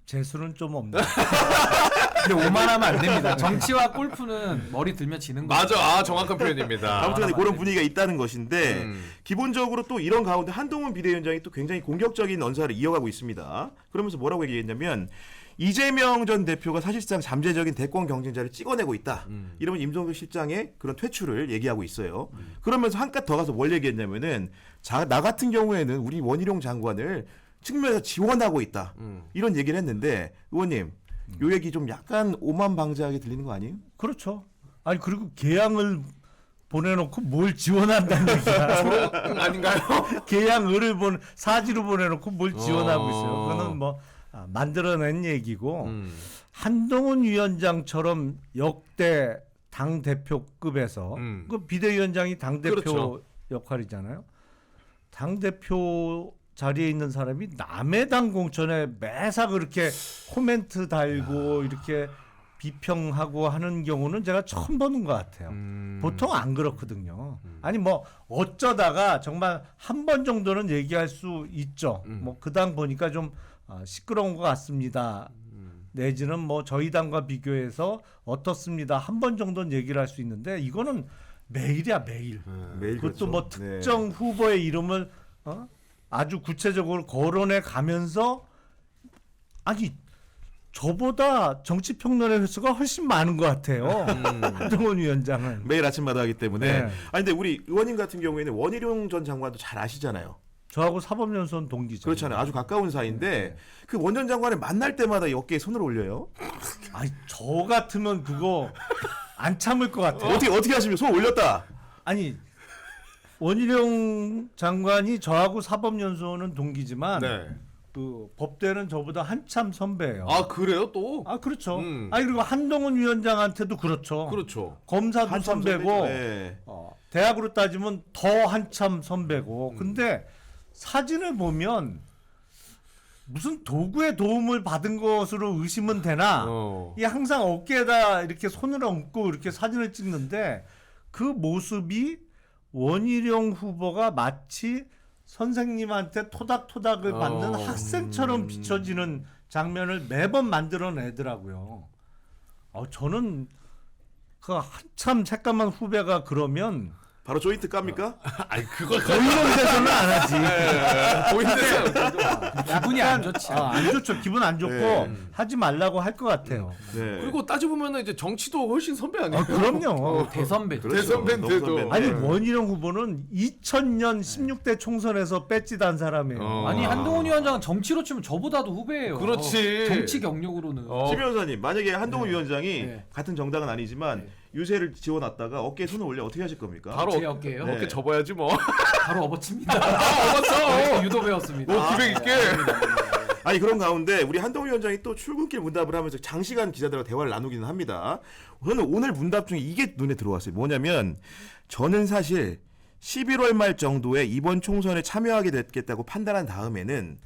[SPEAKER 2] 재수는 좀 없네.
[SPEAKER 4] 근데 오만하면 안 됩니다. 정치와 골프는 머리 들면 지는 거예요.
[SPEAKER 3] 맞아. 정확한 표현입니다.
[SPEAKER 1] 아무튼 간에 그런 분위기가 있다는 것인데
[SPEAKER 3] 음.
[SPEAKER 1] 기본적으로 또 이런 가운데 한동훈 비대위원장이 또 굉장히 공격적인 언사를 이어가고 있습니다. 그러면서 뭐라고 얘기했냐면 이재명 전 대표가 사실상 잠재적인 대권 경쟁자를 찍어내고 있다. 이러면 임종석 실장의 그런 퇴출을 얘기하고 있어요. 그러면서 한 칸 더 가서 뭘 얘기했냐면은 나 같은 경우에는 우리 원희룡 장관을 측면에서 지원하고 있다. 이런 얘기를 했는데 의원님 요 얘기 좀 약간 오만방자하게 들리는 거 아니에요?
[SPEAKER 2] 그렇죠. 아니 그리고 개항을 보내놓고 뭘 지원한다는 얘기야.
[SPEAKER 3] 아닌가요?
[SPEAKER 2] 개항을을 사지로 보내놓고 뭘 지원하고 있어요.
[SPEAKER 3] 어.
[SPEAKER 2] 그거는 뭐 만들어낸 얘기고 한동훈 위원장처럼 역대 당 대표급에서 그 비대위원장이 당 대표
[SPEAKER 3] 그렇죠.
[SPEAKER 2] 역할이잖아요. 당 대표 자리에 있는 사람이 남의 당 공천에 매사 그렇게 코멘트 달고 이렇게 비평하고 하는 경우는 제가 처음 보는 것 같아요. 보통 안 그렇거든요. 아니 뭐 어쩌다가 정말 한 번 정도는 얘기할 수 있죠. 뭐 그 당 보니까 좀 시끄러운 것 같습니다. 내지는 뭐 저희 당과 비교해서 어떻습니다. 한 번 정도는 얘기를 할 수 있는데 이거는 매일이야 매일.
[SPEAKER 1] 매일
[SPEAKER 2] 그것도
[SPEAKER 1] 그렇죠.
[SPEAKER 2] 뭐 특정 후보의 이름을 아주 구체적으로 거론해 가면서 아니 저보다 정치평론의 횟수가 훨씬 많은 것 같아요. 한동훈 위원장은.
[SPEAKER 1] 매일 아침마다 하기 때문에.
[SPEAKER 2] 네.
[SPEAKER 1] 아니 근데 우리 의원님 같은 경우에는 원희룡 전 장관도 잘 아시잖아요.
[SPEAKER 2] 저하고 사법연수원 동기죠.
[SPEAKER 1] 그렇잖아요. 아주 가까운 사이인데 그 원 전 장관을 만날 때마다 어깨에 손을 올려요.
[SPEAKER 2] 아니 저 같으면 그거 안 참을 것 같아요.
[SPEAKER 1] 어떻게 하시면 손 올렸다.
[SPEAKER 2] 아니 원희룡 장관이 저하고 사법연수원은 동기지만
[SPEAKER 3] 네.
[SPEAKER 2] 그 법대는 저보다 한참 선배예요.
[SPEAKER 3] 아 그래요 또?
[SPEAKER 2] 아 그렇죠.
[SPEAKER 3] 음.
[SPEAKER 2] 아니 그리고 한동훈 위원장한테도 그렇죠.
[SPEAKER 3] 그렇죠.
[SPEAKER 2] 검사도
[SPEAKER 1] 한참
[SPEAKER 2] 선배고
[SPEAKER 1] 선배죠. 네.
[SPEAKER 2] 대학으로 따지면 더 한참 선배고. 근데 사진을 보면 무슨 도구의 도움을 받은 것으로 의심은 되나? 이 항상 어깨에다 이렇게 손을 얹고 이렇게 사진을 찍는데 그 모습이 원희룡 후보가 마치 선생님한테 토닥토닥을 받는 학생처럼 비춰지는 장면을 매번 만들어내더라고요. 저는 그 한참 새까만 후배가 그러면
[SPEAKER 1] 바로 조인트 깝니까?
[SPEAKER 3] 아니 그걸
[SPEAKER 2] 이런 데서는 안 하지.
[SPEAKER 3] 보이는데요.
[SPEAKER 4] 기분이 안 좋지.
[SPEAKER 2] 안 좋죠. 기분 안 좋고
[SPEAKER 1] 네.
[SPEAKER 2] 하지 말라고 할 것 같아요.
[SPEAKER 1] 네.
[SPEAKER 3] 그리고 따져보면 이제 정치도 훨씬 선배 아니에요?
[SPEAKER 2] 그럼요.
[SPEAKER 4] 대선배죠.
[SPEAKER 1] 그렇죠.
[SPEAKER 3] 대선배인데도.
[SPEAKER 1] 너무 선배인데.
[SPEAKER 2] 아니 원희룡 후보는 2000년 16대 총선에서 배지단 사람이에요.
[SPEAKER 4] 아니 한동훈 위원장은 정치로 치면 저보다도 후배예요.
[SPEAKER 3] 그렇지.
[SPEAKER 4] 정치 경력으로는.
[SPEAKER 1] 시 변호사님 만약에 한동훈 위원장이
[SPEAKER 4] 네.
[SPEAKER 1] 같은 정당은 아니지만 유세를 지원했다가 어깨에 손을 올려 어떻게 하실 겁니까?
[SPEAKER 3] 바로
[SPEAKER 4] 제 어깨예요?
[SPEAKER 1] 네.
[SPEAKER 3] 어깨 접어야지 뭐.
[SPEAKER 4] 바로 업어칩니다.
[SPEAKER 3] 업었어.
[SPEAKER 4] 유도 배웠습니다.
[SPEAKER 3] 뭐 기백 있게.
[SPEAKER 1] 아니 그런 가운데 우리 한동훈 위원장이 또 출근길 문답을 하면서 장시간 기자들과 대화를 나누기는 합니다. 저는 오늘 문답 중에 이게 눈에 들어왔어요. 뭐냐면 저는 사실 11월 말 정도에 이번 총선에 참여하게 됐겠다고 판단한 다음에는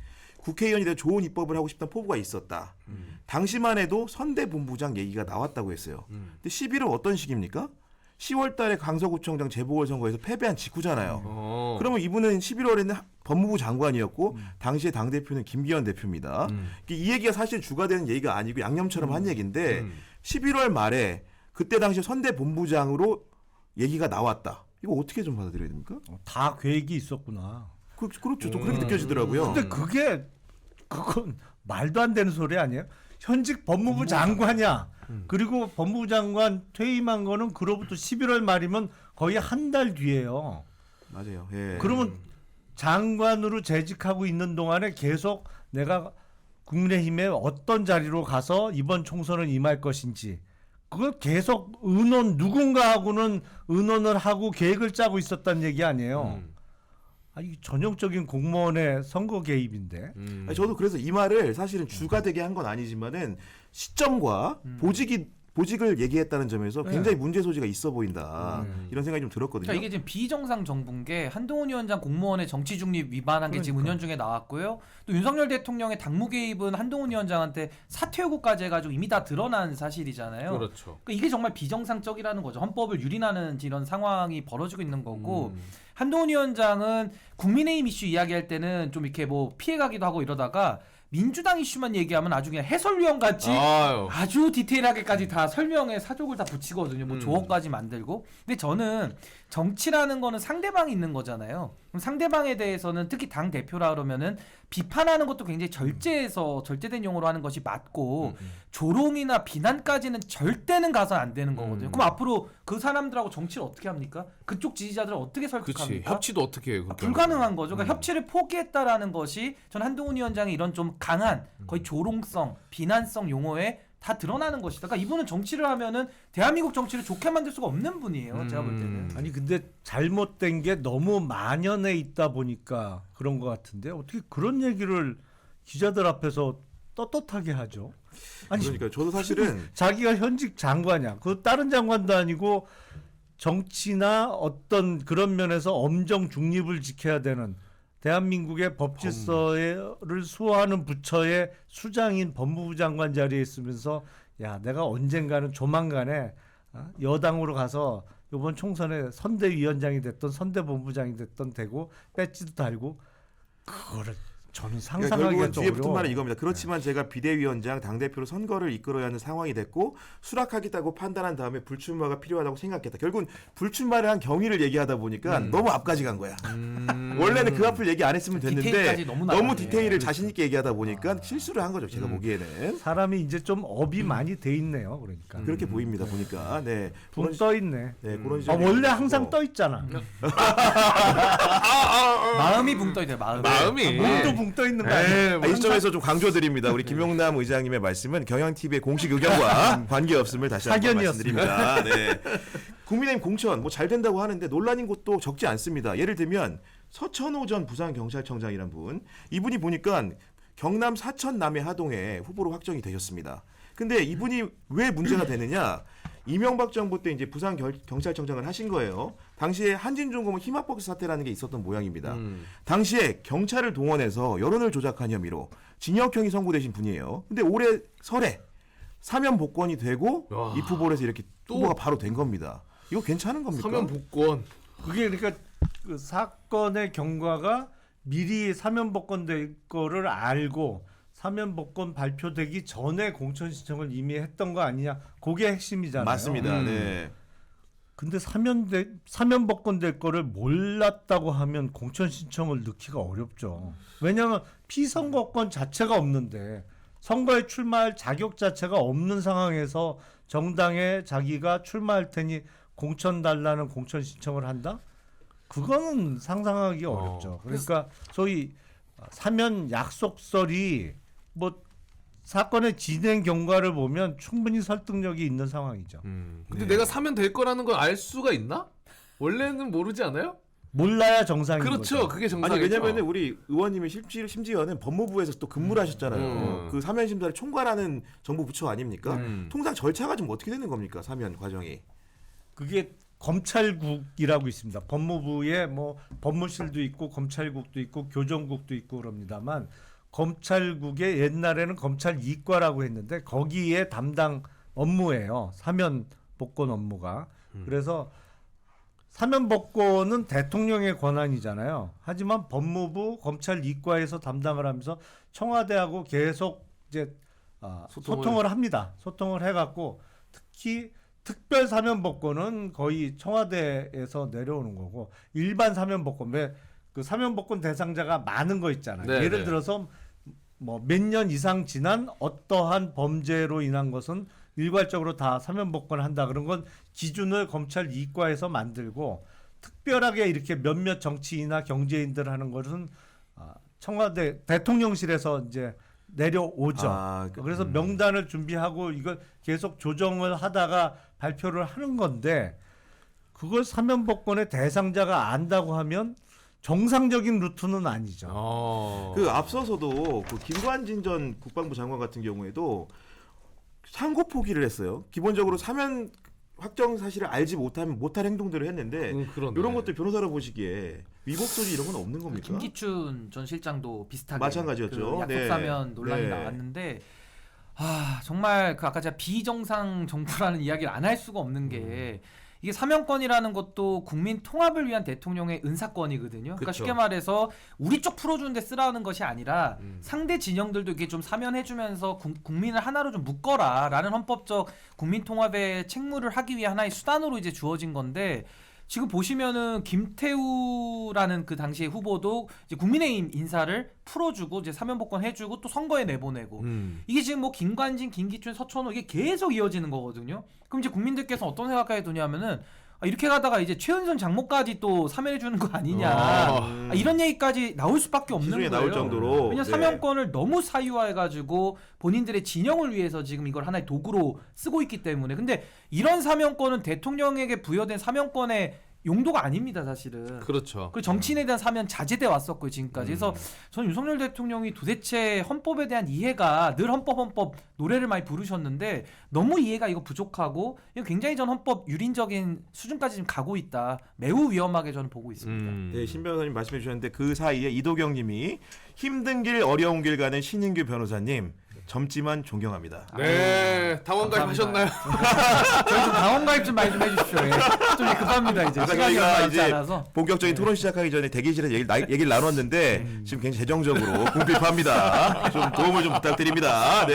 [SPEAKER 1] 국회의원이 더 좋은 입법을 하고 싶다는 포부가 있었다. 당시만 해도 선대본부장 얘기가 나왔다고 했어요. 근데 11월 어떤 시기입니까? 10월 달에 강서구청장 재보궐선거에서 패배한 직후잖아요. 그러면 이분은 11월에는 법무부 장관이었고 당시에 당대표는 김기현 대표입니다. 이 얘기가 사실 주가 되는 얘기가 아니고 양념처럼 한 얘기인데 11월 말에 그때 당시 선대본부장으로 얘기가 나왔다. 이거 어떻게 좀 받아들여야 됩니까?
[SPEAKER 2] 다 계획이 있었구나.
[SPEAKER 1] 그렇죠. 좀 그렇게 느껴지더라고요.
[SPEAKER 2] 근데 그건 말도 안 되는 소리 아니에요? 현직 법무부 장관이야. 그리고 법무부 장관 퇴임한 거는 그로부터 11월 말이면 거의 한 달 뒤에요.
[SPEAKER 1] 맞아요. 예.
[SPEAKER 2] 그러면 장관으로 재직하고 있는 동안에 계속 내가 국민의힘에 어떤 자리로 가서 이번 총선을 임할 것인지 그걸 계속 누군가하고는 의논을 하고 계획을 짜고 있었다는 얘기 아니에요. 아니 전형적인 공무원의 선거 개입인데.
[SPEAKER 1] 아니, 저도 그래서 이 말을 사실은 주가 되게 한 건 아니지만은 시점과 보직을 얘기했다는 점에서 굉장히 문제 소지가 있어 보인다. 이런 생각이 좀 들었거든요.
[SPEAKER 4] 그러니까 이게 지금 비정상 정부인 게 한동훈 위원장 공무원의 정치 중립 위반한 게 지금
[SPEAKER 2] 그러니까.
[SPEAKER 4] 은연 중에 나왔고요. 또 윤석열 대통령의 당무 개입은 한동훈 위원장한테 사퇴 요구까지 해가지고 이미 다 드러난 사실이잖아요.
[SPEAKER 3] 그렇죠.
[SPEAKER 4] 그러니까 이게 정말 비정상적이라는 거죠. 헌법을 유린하는 이런 상황이 벌어지고 있는 거고 한동훈 위원장은 국민의힘 이슈 이야기할 때는 좀 이렇게 뭐 피해가기도 하고 이러다가 민주당 이슈만 얘기하면 아주 그냥 해설위원 같이
[SPEAKER 3] 아유.
[SPEAKER 4] 아주 디테일하게까지 다 설명에 사족을 다 붙이거든요. 뭐 조어까지 만들고. 근데 저는 정치라는 거는 상대방이 있는 거잖아요. 그럼 상대방에 대해서는 특히 당 대표라 그러면은 비판하는 것도 굉장히 절제해서 절제된 용어로 하는 것이 맞고 조롱이나 비난까지는 절대는 가서 안 되는 거거든요. 그럼 앞으로 그 사람들하고 정치를 어떻게 합니까? 그쪽 지지자들을 어떻게
[SPEAKER 3] 그치.
[SPEAKER 4] 설득합니까?
[SPEAKER 3] 협치도 어떻게 해? 그렇게
[SPEAKER 4] 불가능한 거죠. 그러니까 협치를 포기했다라는 것이 전 한동훈 위원장의 이런 좀 강한 거의 조롱성, 비난성 용어에 다 드러나는 것이다. 그러니까 이분은 정치를 하면은 대한민국 정치를 좋게 만들 수가 없는 분이에요. 제가 볼 때는.
[SPEAKER 2] 아니 근데 잘못된 게 너무 만연해 있다 보니까 그런 것 같은데 어떻게 그런 얘기를 기자들 앞에서 떳떳하게 하죠? 아니
[SPEAKER 1] 그러니까 저도 사실은
[SPEAKER 2] 자기가 현직 장관이야. 그 다른 장관도 아니고 정치나 어떤 그런 면에서 엄정 중립을 지켜야 되는 대한민국의 법질서를 수호하는 부처의 수장인 법무부 장관 자리에 있으면서 야 내가 언젠가는 조만간에 여당으로 가서 이번 총선에 선대위원장이 됐던 선대본부장이 됐던 되고 배지도 달고 그거를 저는
[SPEAKER 1] 그러니까
[SPEAKER 2] 상상하기가
[SPEAKER 1] 결국은
[SPEAKER 2] 좀
[SPEAKER 1] 뒤에 붙은
[SPEAKER 2] 어려워요.
[SPEAKER 1] 말은 이겁니다. 그렇지만 제가 비대위원장, 당대표로 선거를 이끌어야 하는 상황이 됐고 수락하겠다고 판단한 다음에 불출마가 필요하다고 생각했다. 결국은 불출마를 한 경위를 얘기하다 보니까 너무 앞까지 간 거야. 원래는 그 앞을 얘기 안 했으면 됐는데
[SPEAKER 4] 디테일까지 너무
[SPEAKER 1] 너무
[SPEAKER 4] 나가네.
[SPEAKER 1] 디테일을 자신 있게 얘기하다 보니까 실수를 한 거죠. 제가 보기에는.
[SPEAKER 2] 사람이 이제 좀 업이 많이 돼 있네요. 그러니까
[SPEAKER 1] 그렇게 보입니다. 보니까. 네.
[SPEAKER 2] 붕 떠 있네.
[SPEAKER 1] 네, 그런
[SPEAKER 2] 아,
[SPEAKER 1] 지점이
[SPEAKER 2] 원래
[SPEAKER 1] 있고.
[SPEAKER 2] 항상 떠 있잖아.
[SPEAKER 4] 마음이 붕 떠 있어요.
[SPEAKER 3] 마음이.
[SPEAKER 2] 몸도 붕 떠 있는 거 아니야?
[SPEAKER 1] 아, 이 시점에서 좀 강조드립니다. 우리 김용남 의장님의 말씀은 경향TV의 공식 의견과 관계없음을 다시 한번
[SPEAKER 2] 사견이었습니다.
[SPEAKER 1] 말씀드립니다. 네. 국민의힘 공천 뭐 잘 된다고 하는데 논란인 곳도 적지 않습니다. 예를 들면 서천호 전 부산경찰청장이란 분, 이분이 보니까 경남 사천 남해 하동에 후보로 확정이 되셨습니다. 근데 이분이 왜 문제가 되느냐? 이명박 정부 때 이제 부산 경찰청장을 하신 거예요. 당시에 한진중공업 힘합법사 사태라는 게 있었던 모양입니다. 당시에 경찰을 동원해서 여론을 조작한 혐의로 징역형이 선고되신 분이에요. 근데 올해 설에 사면 복권이 되고
[SPEAKER 3] 와.
[SPEAKER 1] 입후보에서 이렇게
[SPEAKER 3] 또?
[SPEAKER 1] 후보가 바로 된 겁니다. 이거 괜찮은 겁니까?
[SPEAKER 3] 사면 복권.
[SPEAKER 2] 그게 그러니까 그 사건의 경과가 미리 사면 복권 될 거를 알고 사면 복권 발표되기 전에 공천 신청을 이미 했던 거 아니냐? 그게 핵심이잖아요.
[SPEAKER 1] 맞습니다. 네.
[SPEAKER 2] 근데 사면 복권 될 거를 몰랐다고 하면 공천 신청을 넣기가 어렵죠. 왜냐하면 피선거권 자체가 없는데 선거에 출마할 자격 자체가 없는 상황에서 정당에 자기가 출마할 테니 공천 달라는 공천 신청을 한다? 그거는 상상하기 어렵죠. 그러니까 소위 사면 약속설이 뭐 사건의 진행 경과를 보면 충분히 설득력이 있는 상황이죠.
[SPEAKER 3] 근데 내가 사면 될 거라는 걸 알 수가 있나? 원래는 모르지 않아요?
[SPEAKER 2] 몰라야 정상인
[SPEAKER 3] 그렇죠.
[SPEAKER 2] 거죠.
[SPEAKER 3] 그게 정상이죠.
[SPEAKER 1] 아니 왜냐면은 우리 의원님이 심지어는 법무부에서 또 근무를 하셨잖아요. 그 사면 심사를 총괄하는 정부 부처 아닙니까? 통상 절차가 좀 어떻게 되는 겁니까? 사면 과정이.
[SPEAKER 2] 그게 검찰국이라고 있습니다. 법무부에 뭐 법무실도 있고 검찰국도 있고 교정국도 있고 그럽니다만 검찰국에 옛날에는 검찰 이과라고 했는데 거기에 담당 업무예요. 사면 복권 업무가. 그래서 사면 복권은 대통령의 권한이잖아요. 하지만 법무부 검찰 이과에서 담당을 하면서 청와대하고 계속 이제 소통을 합니다. 소통을 해갖고 특히 특별 사면 복권은 거의 청와대에서 내려오는 거고 일반 사면 복권 왜 그 사면 복권 대상자가 많은 거 있잖아요.
[SPEAKER 3] 네,
[SPEAKER 2] 예를
[SPEAKER 3] 네.
[SPEAKER 2] 들어서 뭐 몇 년 이상 지난 어떠한 범죄로 인한 것은 일괄적으로 다 사면 복권을 한다. 그런 건 기준을 검찰 이과에서 만들고 특별하게 이렇게 몇몇 정치인이나 경제인들 하는 것은 청와대 대통령실에서 이제 내려오죠. 그래서 명단을 준비하고 이걸 계속 조정을 하다가 발표를 하는 건데 그걸 사면 복권의 대상자가 안다고 하면 정상적인 루트는 아니죠.
[SPEAKER 1] 그 앞서서도 그 김관진 전 국방부 장관 같은 경우에도 상고 포기를 했어요. 기본적으로 사면 확정 사실을 알지 못하면 못할 행동들을 했는데
[SPEAKER 3] 그러네.
[SPEAKER 1] 이런 것도 변호사로 보시기에 위법 소지 이런 건 없는 겁니까?
[SPEAKER 4] 김기춘 전 실장도 비슷하게
[SPEAKER 1] 마찬가지였죠.
[SPEAKER 4] 그 약속
[SPEAKER 1] 네.
[SPEAKER 4] 사면 논란이
[SPEAKER 1] 네.
[SPEAKER 4] 나왔는데 정말 그 아까 제가 비정상 정부라는 이야기를 안 할 수가 없는 게 이게 사면권이라는 것도 국민 통합을 위한 대통령의 은사권이거든요. 그러니까
[SPEAKER 3] 그쵸.
[SPEAKER 4] 쉽게 말해서 우리 쪽 풀어주는데 쓰라는 것이 아니라 상대 진영들도 이게 좀 사면해주면서 국민을 하나로 좀 묶어라라는 헌법적 국민 통합의 책무를 하기 위한 하나의 수단으로 이제 주어진 건데 지금 보시면은 김태우라는 그 당시의 후보도 이제 국민의힘 인사를 풀어주고 이제 사면복권 해주고 또 선거에 내보내고 이게 지금 뭐 김관진, 김기춘, 서천호 이게 계속 이어지는 거거든요. 그럼 이제 국민들께서 어떤 생각까지 드냐면은 이렇게 가다가 이제 최은선 장모까지 또 사면해 주는 거 아니냐 이런 얘기까지 나올 수밖에 없는
[SPEAKER 1] 기준에
[SPEAKER 4] 거예요.
[SPEAKER 1] 나올 정도로.
[SPEAKER 4] 왜냐 사면권을 너무 사유화해가지고 본인들의 진영을 위해서 지금 이걸 하나의 도구로 쓰고 있기 때문에 근데 이런 사면권은 대통령에게 부여된 사면권의 용도가 아닙니다 사실은.
[SPEAKER 3] 그렇죠.
[SPEAKER 4] 그리고 정치인에 대한 사면 자제돼 왔었고요 지금까지. 그래서 저는 윤석열 대통령이 도대체 헌법에 대한 이해가 늘 헌법 노래를 많이 부르셨는데 너무 이해가 이거 부족하고 이거 굉장히 전 헌법 유린적인 수준까지 지금 가고 있다. 매우 위험하게 저는 보고 있습니다.
[SPEAKER 1] 네, 신 변호사님 말씀해 주셨는데 그 사이에 이도경 님이 힘든 길 어려운 길 가는 신인규 변호사님 젊지만 존경합니다.
[SPEAKER 3] 네, 당원가입 하셨나요?
[SPEAKER 4] 저희 좀 당원 가입 좀 많이 좀 해주십시오. 예. 좀 급합니다 이제.
[SPEAKER 1] 아까
[SPEAKER 4] 시간이
[SPEAKER 1] 저희가
[SPEAKER 4] 얼마 남지
[SPEAKER 1] 이제
[SPEAKER 4] 않아서.
[SPEAKER 1] 본격적인 토론 시작하기 전에 대기실에서 얘기를 나눴는데 지금 굉장히 재정적으로 궁핍합니다. 좀 도움을 좀 부탁드립니다. 네.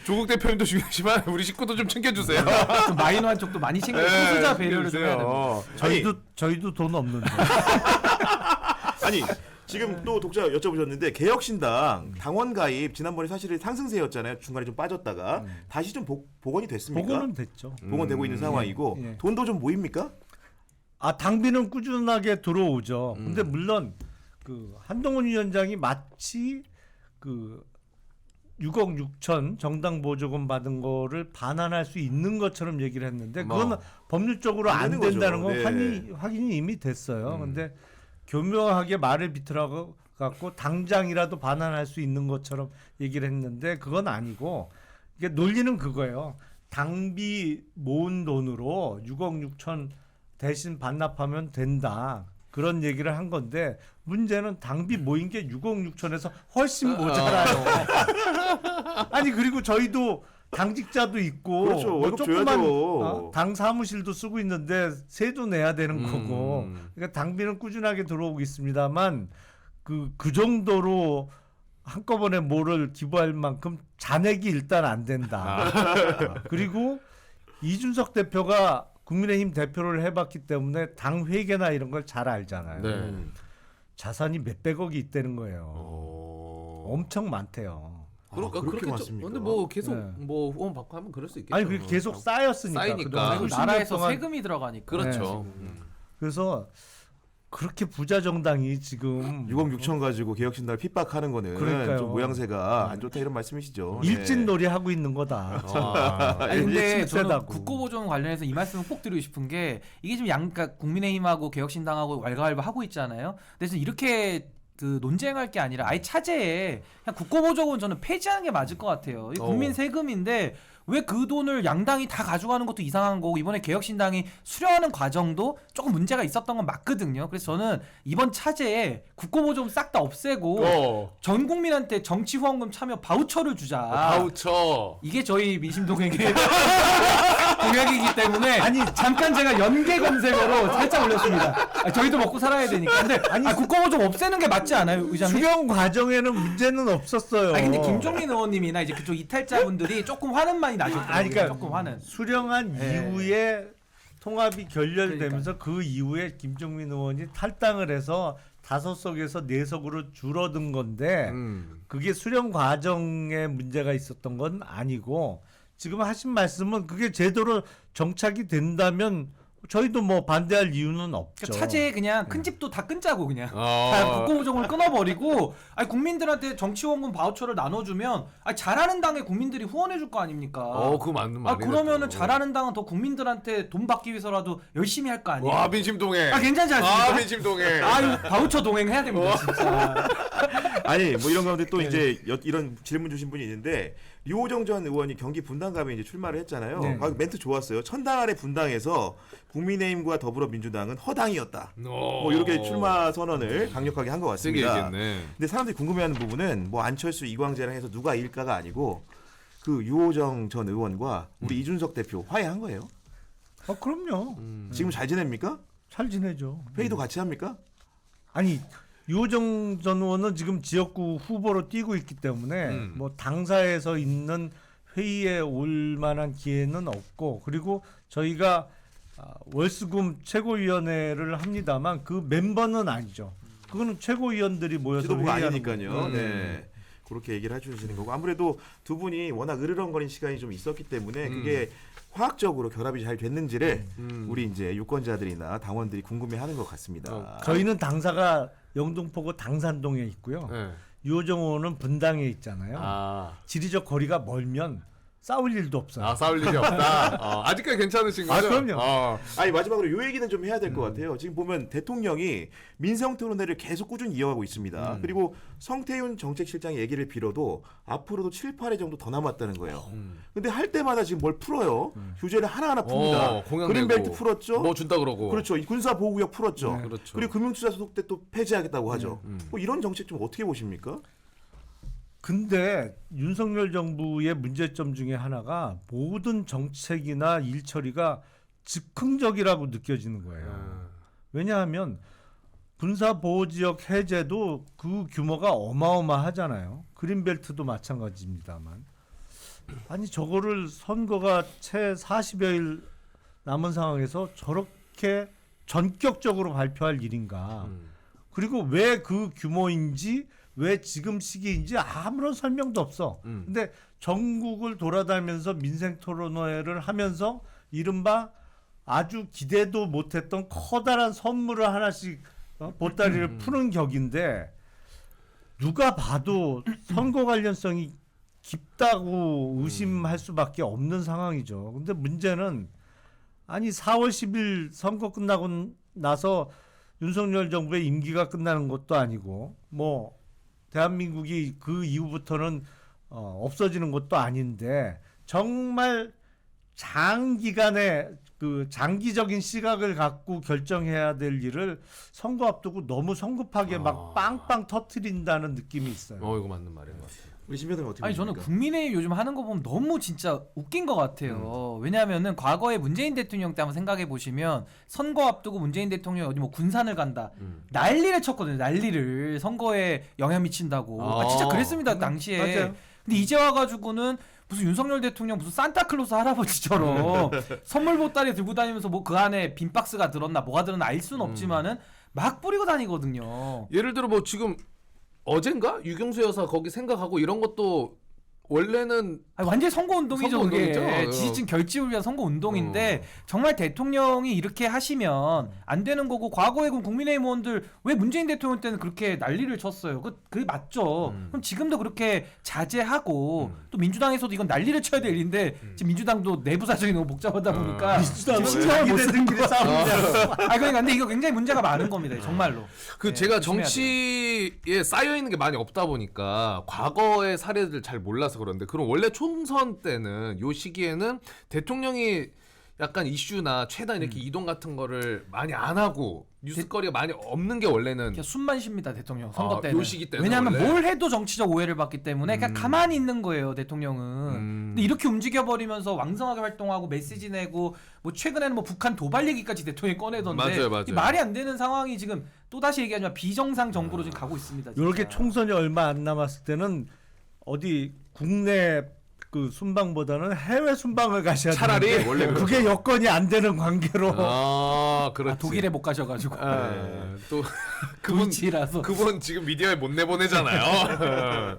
[SPEAKER 3] 조국 대표님도 중요하지만 우리 식구도 좀 챙겨주세요.
[SPEAKER 4] 좀 마이너한 쪽도 많이 챙겨
[SPEAKER 3] 네,
[SPEAKER 4] 소수자 배려를 좀 해야 됩니다.
[SPEAKER 2] 저희도 돈 없는데.
[SPEAKER 1] 아니 지금 또 독자 여쭤보셨는데 개혁신당 당원 가입 지난번에 사실은 상승세였잖아요. 중간에 좀 빠졌다가 다시 좀 복원이 됐습니까?
[SPEAKER 2] 복원은 됐죠.
[SPEAKER 1] 복원되고 있는 상황이고
[SPEAKER 2] 예.
[SPEAKER 1] 돈도 좀 모입니까?
[SPEAKER 2] 당비는 꾸준하게 들어오죠. 근데 물론 그 한동훈 위원장이 마치 그 6억 6천 정당 보조금 받은 거를 반환할 수 있는 것처럼 얘기를 했는데 그건 법률적으로
[SPEAKER 1] 안
[SPEAKER 2] 안
[SPEAKER 1] 되는
[SPEAKER 2] 된다는
[SPEAKER 1] 거죠.
[SPEAKER 2] 건
[SPEAKER 1] 네.
[SPEAKER 2] 확인이 이미 됐어요. 근데 교묘하게 말을 비틀어 갖고 당장이라도 반환할 수 있는 것처럼 얘기를 했는데 그건 아니고 이게 논리는 그거예요. 당비 모은 돈으로 6억 6천 대신 반납하면 된다. 그런 얘기를 한 건데 문제는 당비 모인 게 6억 6천에서 훨씬 모자라요. 아니 그리고 저희도 당직자도 있고
[SPEAKER 1] 그렇죠.
[SPEAKER 2] 뭐
[SPEAKER 1] 월급
[SPEAKER 2] 조그만,
[SPEAKER 1] 줘야죠.
[SPEAKER 2] 당 사무실도 쓰고 있는데 세도 내야 되는 거고 그러니까 당비는 꾸준하게 들어오고 있습니다만 그 정도로 한꺼번에 뭐를 기부할 만큼 잔액이 일단 안 된다. 그리고 이준석 대표가 국민의힘 대표를 해봤기 때문에 당 회계나 이런 걸 잘 알잖아요.
[SPEAKER 3] 네.
[SPEAKER 2] 자산이 몇백억이 있다는 거예요.
[SPEAKER 3] 어...
[SPEAKER 2] 엄청 많대요.
[SPEAKER 1] 그렇게
[SPEAKER 3] 그렇겠죠.
[SPEAKER 1] 많습니까?
[SPEAKER 3] 근데 뭐 계속
[SPEAKER 2] 네.
[SPEAKER 3] 뭐 후원 받고 하면 그럴 수 있겠죠.
[SPEAKER 2] 아니 그게 계속 쌓였으니까.
[SPEAKER 3] 쌓이니까.
[SPEAKER 2] 그동안
[SPEAKER 3] 그리고
[SPEAKER 2] 수십 년
[SPEAKER 4] 나라에서
[SPEAKER 2] 동안.
[SPEAKER 4] 세금이 들어가니까.
[SPEAKER 3] 그렇죠.
[SPEAKER 2] 그래서 그렇게 부자 정당이 지금
[SPEAKER 1] 6억 6천 가지고 개혁신당을 핍박하는 거는
[SPEAKER 2] 그러니까요.
[SPEAKER 1] 좀 모양새가 안 좋다 이런 말씀이시죠. 네.
[SPEAKER 2] 일진놀이 하고 있는 거다.
[SPEAKER 4] 아니 근데
[SPEAKER 2] 일찍
[SPEAKER 4] 저는
[SPEAKER 2] 세다고.
[SPEAKER 4] 국고보조금 관련해서 이 말씀을 꼭 드리고 싶은 게 이게 지금 그러니까 국민의힘하고 개혁신당하고 왈가왈부 하고 있잖아요. 근데 지금 이렇게 그 논쟁할 게 아니라 아예 차제에 그냥 국고보조금은 저는 폐지하는 게 맞을 것 같아요. 이 국민 세금인데 왜 그 돈을 양당이 다 가져가는 것도 이상한 거고 이번에 개혁신당이 수령하는 과정도 조금 문제가 있었던 건 맞거든요. 그래서 저는 이번 차제에 국고보조금 싹 다 없애고 전 국민한테 정치 후원금 참여 바우처를 주자.
[SPEAKER 3] 바우처.
[SPEAKER 4] 이게 저희 민심동행의 공약이기 때문에 잠깐 제가 연계 검색어로 살짝 올렸습니다. 저희도 먹고 살아야 되니까. 근데 국고보조금 없애는 게 맞지 않아요, 의장님?
[SPEAKER 2] 수령 과정에는 문제는 없었어요.
[SPEAKER 4] 근데 김종민 의원님이나 이제 그쪽 이탈자분들이 조금 화는 많이 나셨더라고요.
[SPEAKER 2] 그러니까
[SPEAKER 4] 조금 화는.
[SPEAKER 2] 수령한 이후에 통합이 결렬되면서 그 이후에 김종민 의원이 탈당을 해서 5석에서 4석으로 줄어든 건데 그게 수령 과정에 문제가 있었던 건 아니고 지금 하신 말씀은 그게 제대로 정착이 된다면 저희도 뭐 반대할 이유는 없죠.
[SPEAKER 4] 그러니까 차제에 그냥 큰 집도 다 끊자고 그냥
[SPEAKER 3] 어.
[SPEAKER 4] 다 국고보정을 끊어버리고 아니 국민들한테 정치원금 바우처를 나눠주면 아니 잘하는 당에 국민들이 후원해줄 거 아닙니까?
[SPEAKER 3] 그거 맞는
[SPEAKER 4] 아
[SPEAKER 3] 말이네.
[SPEAKER 4] 그러면은
[SPEAKER 3] 또.
[SPEAKER 4] 잘하는 당은 더 국민들한테 돈 받기 위해서라도 열심히 할 거 아니에요?
[SPEAKER 3] 와 민심동행.
[SPEAKER 4] 아 괜찮지 않습니까?
[SPEAKER 3] 민심동행.
[SPEAKER 4] 아 이거 바우처 동행해야 됩니다 진짜.
[SPEAKER 1] 아니 뭐 이런 가운데 또 이제 이런 질문 주신 분이 있는데 류호정 전 의원이 경기 분당갑에 이제 출마를 했잖아요.
[SPEAKER 2] 네.
[SPEAKER 1] 멘트 좋았어요. 천당 아래 분당에서 국민의힘과 더불어민주당은 허당이었다. 뭐 이렇게 출마 선언을 강력하게 한 것
[SPEAKER 3] 세게
[SPEAKER 1] 같습니다.
[SPEAKER 3] 얘기했네.
[SPEAKER 1] 근데 사람들이 궁금해하는 부분은 뭐 안철수, 이광재랑 해서 누가 이길까가 아니고 그 유호정 전 의원과 우리 이준석 대표 화해한 거예요.
[SPEAKER 2] 그럼요.
[SPEAKER 1] 지금 잘 지냅니까?
[SPEAKER 2] 잘 지내죠.
[SPEAKER 1] 회의도 같이 합니까?
[SPEAKER 2] 아니 유호정 전 의원은 지금 지역구 후보로 뛰고 있기 때문에 뭐 당사에서 있는 회의에 올 만한 기회는 없고 그리고 저희가 월수금 최고위원회를 합니다만 그 멤버는 아니죠. 그거는 최고위원들이 모여서
[SPEAKER 1] 지도부가
[SPEAKER 2] 회의하는
[SPEAKER 1] 아니니까요.
[SPEAKER 2] 거고.
[SPEAKER 1] 네. 그렇게 얘기를 해주시는 거고 아무래도 두 분이 워낙 으르렁거린 시간이 좀 있었기 때문에 그게 화학적으로 결합이 잘 됐는지를 우리 이제 유권자들이나 당원들이 궁금해하는 것 같습니다.
[SPEAKER 2] 저희는 당사가 영등포구 당산동에 있고요.
[SPEAKER 3] 네.
[SPEAKER 2] 유호정 의원은 분당에 있잖아요. 지리적 거리가 멀면 싸울 일도 없어요.
[SPEAKER 3] 싸울 일이 없다. 아직까지 괜찮으신 거죠?
[SPEAKER 2] 그럼요.
[SPEAKER 1] 아니 마지막으로 요 얘기는 좀 해야 될 것 같아요. 지금 보면 대통령이 민생 토론회를 계속 꾸준히 이어가고 있습니다. 그리고 성태윤 정책실장의 얘기를 빌어도 앞으로도 7, 8회 정도 더 남았다는 거예요. 근데 할 때마다 지금 뭘 풀어요. 규제를 하나하나 풉니다.
[SPEAKER 3] 공약
[SPEAKER 1] 그린벨트
[SPEAKER 3] 내고.
[SPEAKER 1] 풀었죠.
[SPEAKER 3] 뭐 준다 그러고.
[SPEAKER 1] 그렇죠. 군사 보호구역 풀었죠.
[SPEAKER 3] 그렇죠.
[SPEAKER 1] 그리고 금융투자 소득 때 또 폐지하겠다고 하죠. 뭐 이런 정책 좀 어떻게 보십니까?
[SPEAKER 2] 근데 윤석열 정부의 문제점 중에 하나가 모든 정책이나 일처리가 즉흥적이라고 느껴지는 거예요. 왜냐하면 군사보호지역 해제도 그 규모가 어마어마하잖아요. 그린벨트도 마찬가지입니다만. 아니 저거를 선거가 채 40여일 남은 상황에서 저렇게 전격적으로 발표할 일인가. 그리고 왜 그 규모인지 왜 지금 시기인지 아무런 설명도 없어. 근데 전국을 돌아다니면서 민생 토론회를 하면서 이른바 아주 기대도 못했던 커다란 선물을 하나씩 보따리를 푸는 격인데 누가 봐도 선거 관련성이 깊다고 의심할 수밖에 없는 상황이죠. 근데 문제는 아니 4월 10일 선거 끝나고 나서 윤석열 정부의 임기가 끝나는 것도 아니고 뭐 대한민국이 그 이후부터는 없어지는 것도 아닌데 정말 장기간의 그 장기적인 시각을 갖고 결정해야 될 일을 선거 앞두고 너무 성급하게 막 빵빵 터트린다는 느낌이 있어요.
[SPEAKER 3] 이거 맞는 말인 것 같아요.
[SPEAKER 1] 우리 신변호는 어떻게
[SPEAKER 4] 아니
[SPEAKER 1] 보십니까?
[SPEAKER 4] 저는 국민의힘 요즘 하는 거 보면 너무 진짜 웃긴 것 같아요. 왜냐하면은 과거에 문재인 대통령 때 한번 생각해 보시면 선거 앞두고 문재인 대통령이 어디 뭐 군산을 간다 난리를 쳤거든요. 난리를 선거에 영향 미친다고. 진짜 그랬습니다 당시에.
[SPEAKER 2] 맞아요.
[SPEAKER 4] 근데 이제 와가지고는 무슨 윤석열 대통령 무슨 산타클로스 할아버지처럼 선물 보따리 들고 다니면서 뭐 그 안에 빈 박스가 들었나 뭐가 들었나 알 수는 없지만은 막 뿌리고 다니거든요.
[SPEAKER 3] 예를 들어 뭐 지금 어젠가 유경수 여사 거기 생각하고 이런 것도 원래는
[SPEAKER 4] 아니, 완전 선거 운동이죠.
[SPEAKER 3] 선거
[SPEAKER 4] 그게
[SPEAKER 3] 운동이죠.
[SPEAKER 4] 지지층 결집을 위한 선거 운동인데 정말 대통령이 이렇게 하시면 안 되는 거고 과거에 그럼 국민의힘 의원들 왜 문재인 대통령 때는 그렇게 난리를 쳤어요. 그게 맞죠. 그럼 지금도 그렇게 자제하고 또 민주당에서도 이건 난리를 쳐야 될 일인데 지금 민주당도 내부 사정이 너무 복잡하다 보니까 지금 신경을 못 쓰는 거예요. 그러니까 근데 이거 굉장히 문제가 많은 겁니다. 정말로.
[SPEAKER 3] 그
[SPEAKER 4] 네,
[SPEAKER 3] 제가
[SPEAKER 4] 조심해야
[SPEAKER 3] 정치에 쌓여 있는 게 많이 없다 보니까 과거의 사례들 잘 몰라서 그런데 그럼 원래 총선 때는 요 시기에는 대통령이 약간 이슈나 최단 이렇게 이동 같은 거를 많이 안 하고 뉴스거리가 많이 없는 게 원래는
[SPEAKER 4] 그냥 숨만 쉽니다 대통령 선거 때는.
[SPEAKER 3] 요 시기 때는
[SPEAKER 4] 왜냐하면
[SPEAKER 3] 원래?
[SPEAKER 4] 뭘 해도 정치적 오해를 받기 때문에 그냥 가만히 있는 거예요 대통령은. 근데 이렇게 움직여 버리면서 왕성하게 활동하고 메시지 내고 뭐 최근에는 뭐 북한 도발 얘기까지 대통령이 꺼내던데
[SPEAKER 3] 맞아요.
[SPEAKER 4] 이 말이 안 되는 상황이 지금 또 다시 얘기하지만 비정상 정부로 지금 가고 있습니다. 진짜.
[SPEAKER 2] 이렇게 총선이 얼마 안 남았을 때는 어디 국내 그 순방보다는 해외 순방을 가셔야
[SPEAKER 3] 차라리
[SPEAKER 2] 되는데
[SPEAKER 3] 원래
[SPEAKER 2] 그게 여건이 안 되는 관계로
[SPEAKER 3] 그렇지.
[SPEAKER 4] 독일에 못 가셔가지고
[SPEAKER 3] 또 그분
[SPEAKER 4] 도이치라서.
[SPEAKER 3] 그분 지금 미디어에 못 내보내잖아요.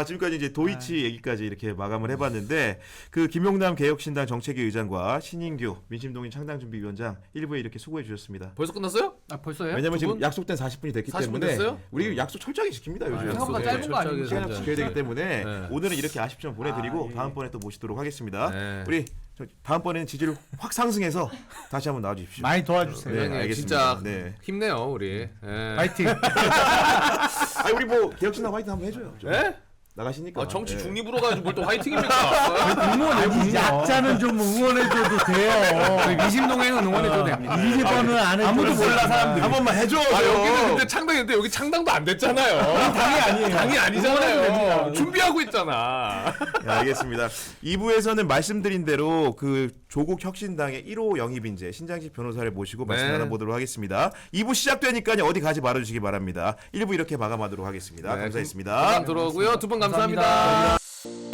[SPEAKER 1] 지금까지 이제 도이치 얘기까지 이렇게 마감을 해봤는데 그 김용남 개혁신당 정책위 의장과 신인규 민심동인 창당준비위원장 1부에 이렇게 수고해 주셨습니다.
[SPEAKER 3] 벌써 끝났어요?
[SPEAKER 4] 벌써요?
[SPEAKER 1] 왜냐면
[SPEAKER 3] 두 분?
[SPEAKER 1] 지금 약속된 40분이 됐기
[SPEAKER 3] 40분
[SPEAKER 1] 때문에
[SPEAKER 3] 됐어요?
[SPEAKER 1] 우리 약속 철저하게 지킵니다. 요즘
[SPEAKER 4] 생각보다
[SPEAKER 3] 네,
[SPEAKER 4] 짧은 거
[SPEAKER 3] 철저하게
[SPEAKER 4] 아니에요?
[SPEAKER 1] 시간
[SPEAKER 3] 진짜.
[SPEAKER 1] 지켜야 되기 때문에
[SPEAKER 3] 네.
[SPEAKER 1] 오늘은 이렇게 아쉽지만 보내드리고
[SPEAKER 4] 예.
[SPEAKER 1] 다음번에 또 모시도록 하겠습니다.
[SPEAKER 3] 네.
[SPEAKER 1] 우리 다음번에는 지지를 확 상승해서 다시 한번 나와주십시오.
[SPEAKER 2] 많이 도와주세요.
[SPEAKER 1] 네,
[SPEAKER 3] 회장님,
[SPEAKER 1] 알겠습니다.
[SPEAKER 3] 진짜
[SPEAKER 1] 네.
[SPEAKER 3] 힘내요 우리. 예.
[SPEAKER 2] 파이팅.
[SPEAKER 1] 우리 뭐 개혁신당 화이팅 한번 해줘요. 좀.
[SPEAKER 3] 예?
[SPEAKER 1] 나가시니까.
[SPEAKER 3] 정치
[SPEAKER 1] 예.
[SPEAKER 3] 중립으로 가지고 뭘 또 화이팅입니까?
[SPEAKER 2] 아니 약자는 좀 응원해줘도 돼요.
[SPEAKER 4] 미심동행은 응원해줘도 됩니다.
[SPEAKER 2] 1번은 안 해줘도
[SPEAKER 4] 아무도 몰라,
[SPEAKER 2] 돼요.
[SPEAKER 4] 사람들이.
[SPEAKER 1] 한 번만 해줘.
[SPEAKER 3] 아 여기는 근데 창당했는데 여기 창당도 안 됐잖아요. 당이 아니에요. 당이 아니잖아요. 준비하고 있잖아.
[SPEAKER 1] 네, 알겠습니다. 2부에서는 말씀드린 대로 그 조국 혁신당의 1호 영입인재 신장식 변호사를 모시고 말씀
[SPEAKER 3] 네.
[SPEAKER 1] 나눠보도록 하겠습니다. 2부 시작되니까요. 어디 가지 말아주시기 바랍니다. 1부 이렇게 마감하도록 하겠습니다.
[SPEAKER 3] 네,
[SPEAKER 1] 감사했습니다.
[SPEAKER 3] 그만 들어오고요. 두 분 감사합니다.
[SPEAKER 4] 감사합니다.